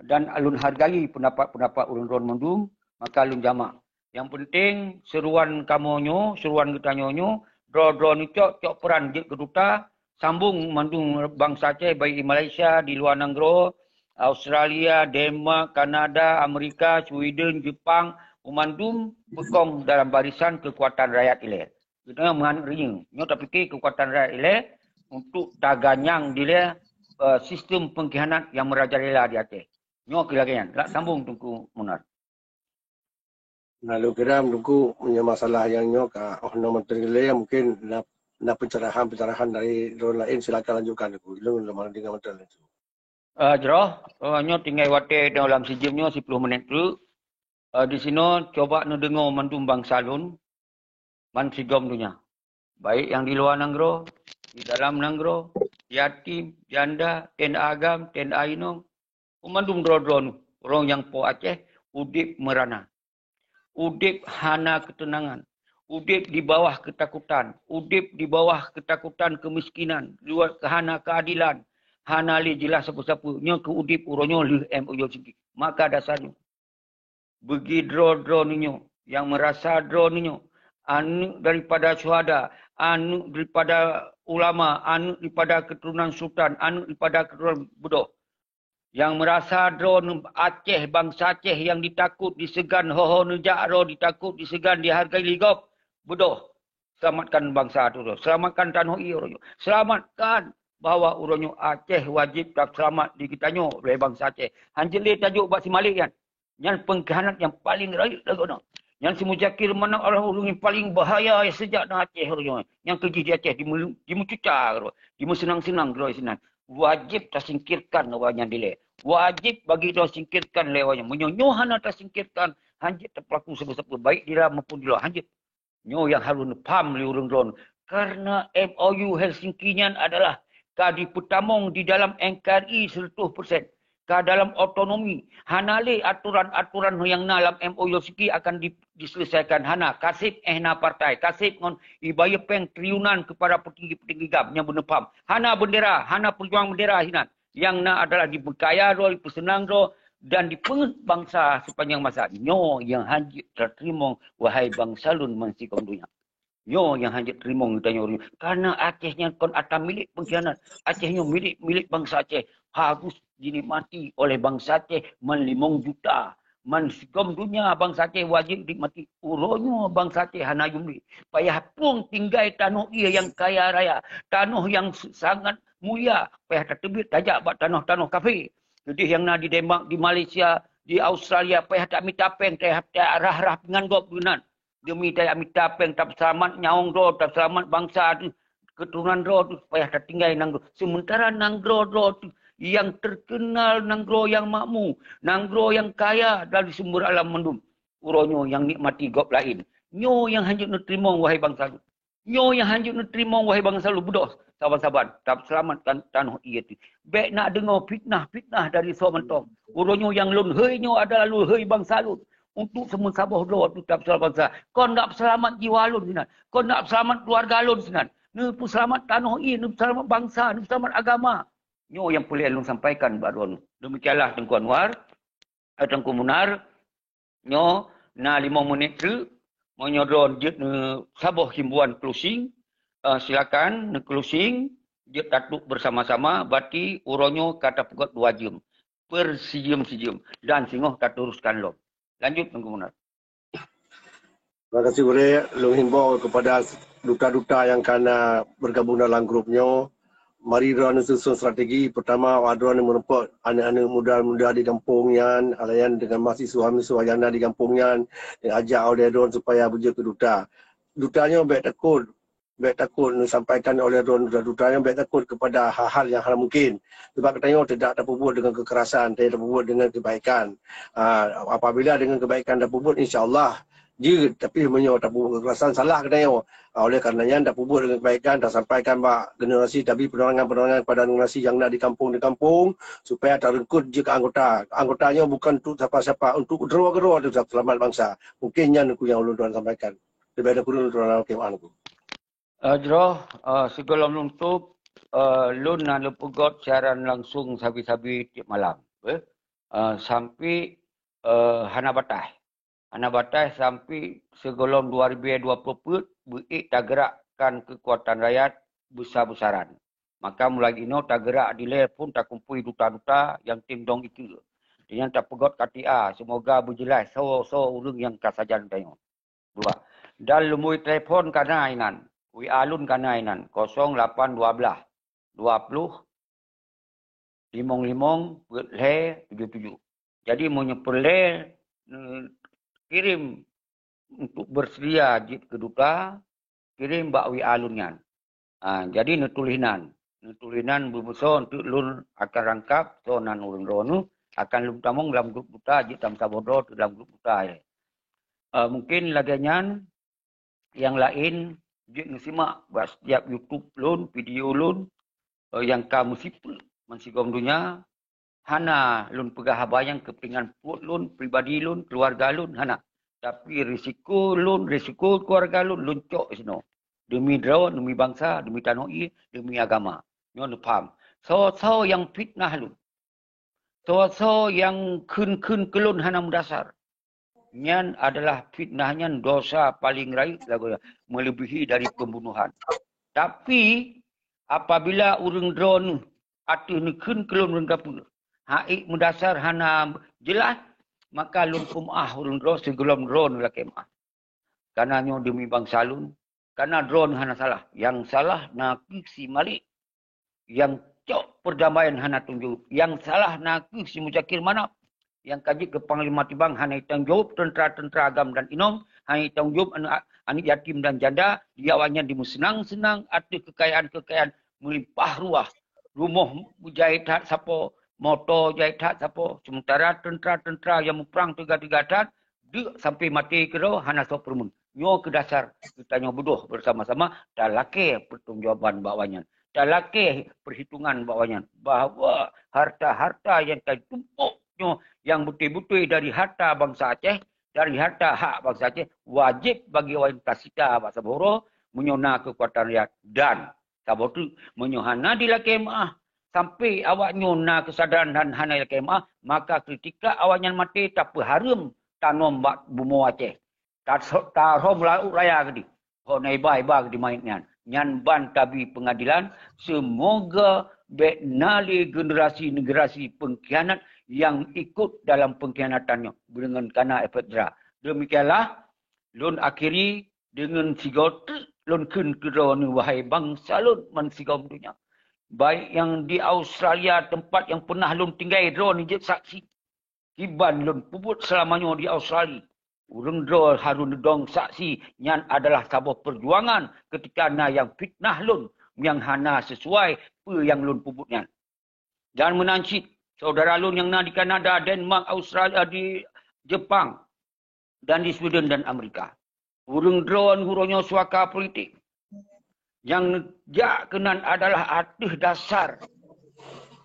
dan lun hargai pendapat urung dro mendung maka lun jamak. Yang penting seruan kamonyo, seruan ketanyonyo, dro ni cok peran keduta sambung mandung bangsa Aceh baik di Malaysia, di luar negara, Australia, Denmark, Kanada, Amerika, Sweden, Jepang, memandung bekong dalam barisan kekuatan rakyat ilir. Kita menganut ring. Nyo tak fikir kekuatan rakyat ilir untuk daganyang dia sistem pengkhianat yang merajalela di Aceh. Nyo kelagaian. Tak sambung Tengku Munar. Lalu geram tunggu punya masalah yang nyo ka Honor Menteri Lea mungkin nak pencerahan dari drone lain silakan lanjutkan aku. Lu lemah dengan menteri itu. Jeroh, nyo tinggal wate dalam sejamnya 10 minit dulu. Di sini coba dengar mandum bangsa lun man sigom dunia. Baik yang di luar negara, di dalam negara, yatim, janda, tenda agam, tenda inong, mandum dro-dro orang yang po Aceh udip merana. Udip hana ketenangan. Udip di bawah ketakutan. Udip di bawah ketakutan kemiskinan. Hana keadilan. Hana li jelas siapa-siapa. Nya ke udip uronyo li MOU segi. Maka dasarnya. Bagi dro-dro ninyo. Yang merasa dro ninyo. Anu daripada syuhada. Anu daripada ulama. Anu daripada keturunan sultan. Anu daripada keturunan budoh. Yang merasa drone Aceh, bangsa Aceh yang ditakut, disegan, hoho nejak ditakut, disegan, dihargai ligop. Bodoh. Selamatkan bangsa itu. Selamatkan tanah iyo. Selamatkan bahawa uronyo Aceh wajib tak selamat di kitanya oleh bangsa Aceh. Hanjeli tajuk Pak Si Malik kan. Yang pengkhianat yang paling rakyat lagu. Yang si Muzakir mana Allah urung yang paling bahaya sejak dah Aceh. Yang kerja di Aceh, di mencucar. Di senang-senang. Wajib tersingkirkan lewanya dile. Wajib bagi dia singkirkan lewanya. Menyonyohan tersingkirkan. Hanjit terpelaku sebab-sebab baik di dalam maupun di luar. Hanjit. Nyo yang harus paham li urung drone. Karena MOU Helsinki-nya adalah kadi putamong di dalam NKRI 100%. Ke dalam otonomi. Hanali aturan-aturan yang dalam MOU Helsinki akan diselesaikan. Hana kasih ehna partai. Kasih ngon ibaya peng triliunan kepada petinggi-petinggi gam. Yang benar paham. Hana bendera. Hana perjuangan bendera hinan. Yang na adalah diberkaya roh, dipersenang roh. Dan dipenget bangsa sepanjang masa. Nyo yang hanjit terterima. Wahai bangsa lun mansikom dunia. Nyo yang hanjit terima. Karena Acehnya kon atas milik pengkhianat. Acehnya milik bangsa Aceh. Harus dinikmati oleh bangsa Aceh 5 juta. Mansikom dunia bangsa Aceh wajib dinikmati. Uronyo bangsa Aceh hana yumli. Payah pun tinggal tanah ia yang kaya raya. Tanah yang sangat mulia. Payah tertebit tajak buat tanah-tanah kafir. Jadi yang nak di Denmark, di Malaysia, di Australia. Payah tak minta peng. Tak arah-arah dengan gop gunan. Demi tak minta peng. Tak selamat nyaung do. Tak selamat bangsa keturunan Ro tu supaya tertinggal Nanggro. Sementara Nanggro tu yang terkenal, Nanggro yang makmur, Nanggro yang kaya dari sumber alam mendum. Uronyo yang nikmati gop lain. Nyo yang hanyut nerima wahai bangsa lu. Nyo yang hanyut nerima wahai bangsa lu budos. Saban-saban, tak selamatkan tanah ia tu. Baik nak dengar fitnah-fitnah dari sementong. Uronyo yang lun heinyo adalah lu hei bangsa lu. Untuk semua sabah doa tu tak selamat bangsa. Kau nak selamat jiwa lun sinan. Kau nak selamat keluarga lun sinan. Ni selamat tanah ia, ni selamat bangsa, ni selamat agama. Nyo yang boleh lun sampaikan baru nu. Demikianlah Tengku Anwar, Tengku Munar. Nyo na 5 minit tu menyodron jet sabah himbuan closing. Silakan closing jet tatuk bersama-sama berarti uronyo kata pegot 2 jam. Per sejam dan singoh tak teruskan lo. Lanjut Tengku Munar. Terima kasih boleh long himbau kepada duta-duta yang kena bergabung dalam grupnya. Mari diorang susun strategi. Pertama, diorang merupakan anak-anak muda-muda di kampungnya, alayan dengan mahasiswa-mahasiswa yang ada di kampungnya, yang ajak oleh diorang supaya berjaya ke duta. Dutanya baik takut disampaikan oleh duta-dutanya baik takut kepada hal-hal yang hal mungkin. Sebab katanya tidak dapat buat dengan kekerasan, tidak dapat buat dengan kebaikan. Apabila dengan kebaikan dapat buat, insya-Allah tapi menyo tak buat kekerasan salah katanya. Oleh karenanya tak buat dengan kebaikan, tak sampaikan bak generasi tapi penerangan-penerangan kepada generasi yang nak di kampung supaya tak rengkut je ke anggota. Anggotanya bukan untuk siapa-siapa, untuk gerua-gerua tu selamat bangsa. Mungkinnya aku yang ulun tuan sampaikan. Lebih ada kurun tuan kewan aku. Jero sebelum nutup lun nak lepegot siaran langsung sabi-sabi tiap malam. Sampai hana batas sampai segolong 2020 berik tak gerakkan kekuatan rakyat besar-besaran. Maka mulai ino tak gerak dileh pun tak kumpul duta-duta yang tim dong itu. Dengan tak pegot KTA. Semoga berjelas so urung yang kasajan tengok. 2. Dan lumui telefon kana ainan. Wi alun kana ainan 0812 20 55 le 77. Jadi menyeperle kirim untuk bersedia ke duta, kirim bak wi alunnya. Jadi nutulinan berbesar untuk lun akan rangkap so nan urun ronu akan lun tamong dalam grup duta jit tam sabodo dalam grup duta. Mungkin lagian yang lain jit ngesimak buat setiap YouTube lun, video lun yang kamu sipul mensigom dunia hana lun pegah habayang kepingan put lun, pribadi lun, keluarga lun hana. Tapi risiko keluarga lun cok sino. Demi draw, demi bangsa, demi tanah i, demi agama. Nyo faham. So yang fitnah lun. So yang kun kelun hana mendasar. Nyan adalah fitnahnya dosa paling raih melebihi dari pembunuhan. Tapi apabila urang drone atu ni kun kelun rengkapun. Haik mendasar hana jelas maka lun kumah urun drone sebelum drone lah kemah. Karena nyo demi bangsa lun. Karena drone hana salah. Yang salah nak si Malik. Yang cok perdamaian hana tunjuk. Yang salah nak si Muzakir Manap. Yang kaji ke Panglima Tibang hana tanggung jawab tentera-tentera agam dan inom. Hana tanggung jawab anak yatim dan janda. Dia awalnya dimusnang-senang. Ada kekayaan-kekayaan melimpah ruah. Rumah jahit hat siapa. Motor jahit hat siapa. Sementara tentera-tentera yang perang tegak-tegatan. Dia sampai mati ke roh. Hana sok permun. Nyo ke dasar. Kita nyo bodoh bersama-sama. Dan laki pertanggungjawaban bawahnya. Dan laki perhitungan bawahnya. Bahawa harta-harta yang tertumpuk. Yang betul-betul dari harta bangsa Aceh. Dari harta hak bangsa Aceh. Wajib bagi orang kasita bahasa Boro. Menyona kekuatan rakyat. Dan sabot tu menyohana di lakemah. Sampai awak nyona kesadaran dan hana lakemah. Maka ketika awaknya mati tak harum tanam bumbu Aceh. Tak harum lauk raya ke di. Ho naiba-iba ke di mainnya. Nyan ban tabi pengadilan. Semoga beknali generasi-generasi pengkhianat yang ikut dalam pengkhianatannya dengan kana efek jera. Demikianlah lun akhiri dengan sigau lun kun kedua ni wahai bangsa lun mensigau dunia. Baik yang di Australia tempat yang pernah lun tinggal drone ni je saksi. Kiban lun puput selamanya di Australia. Urang Harun Dong saksi nyan adalah sabah perjuangan ketika na yang fitnah lun yang hana sesuai apa yang lun pubutnya. Dan menancit saudara lun yang di Kanada, Denmark, Australia, di Jepang, dan di Sweden dan Amerika. Urung drone hurunyo suaka politik. Yang jak kenan adalah arti dasar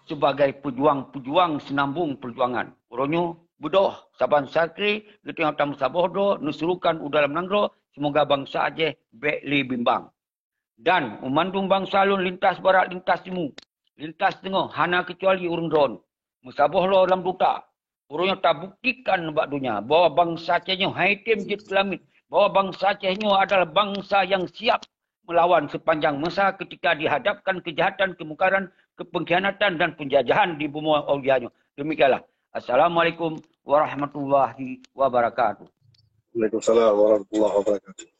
sebagai pejuang-pejuang senambung perjuangan. Urunyo budoh saban sakri gitu yang tamu sabodo nusurukan udalam nangro semoga bangsa Aceh bekli bimbang. Dan memandung bangsa lun lintas barat, lintas timur, lintas tengah, hana kecuali urung drone. Musaboh lo dalam duta. Urungnya tak buktikan bak dunia bahwa bangsa Acehnya haitim jid kelamit. Bahwa bangsa Acehnya adalah bangsa yang siap melawan sepanjang masa ketika dihadapkan kejahatan, kemungkaran, kepengkhianatan dan penjajahan di bumi awliyanya. Demikianlah. Assalamualaikum warahmatullahi wabarakatuh. Waalaikumsalam warahmatullahi wabarakatuh.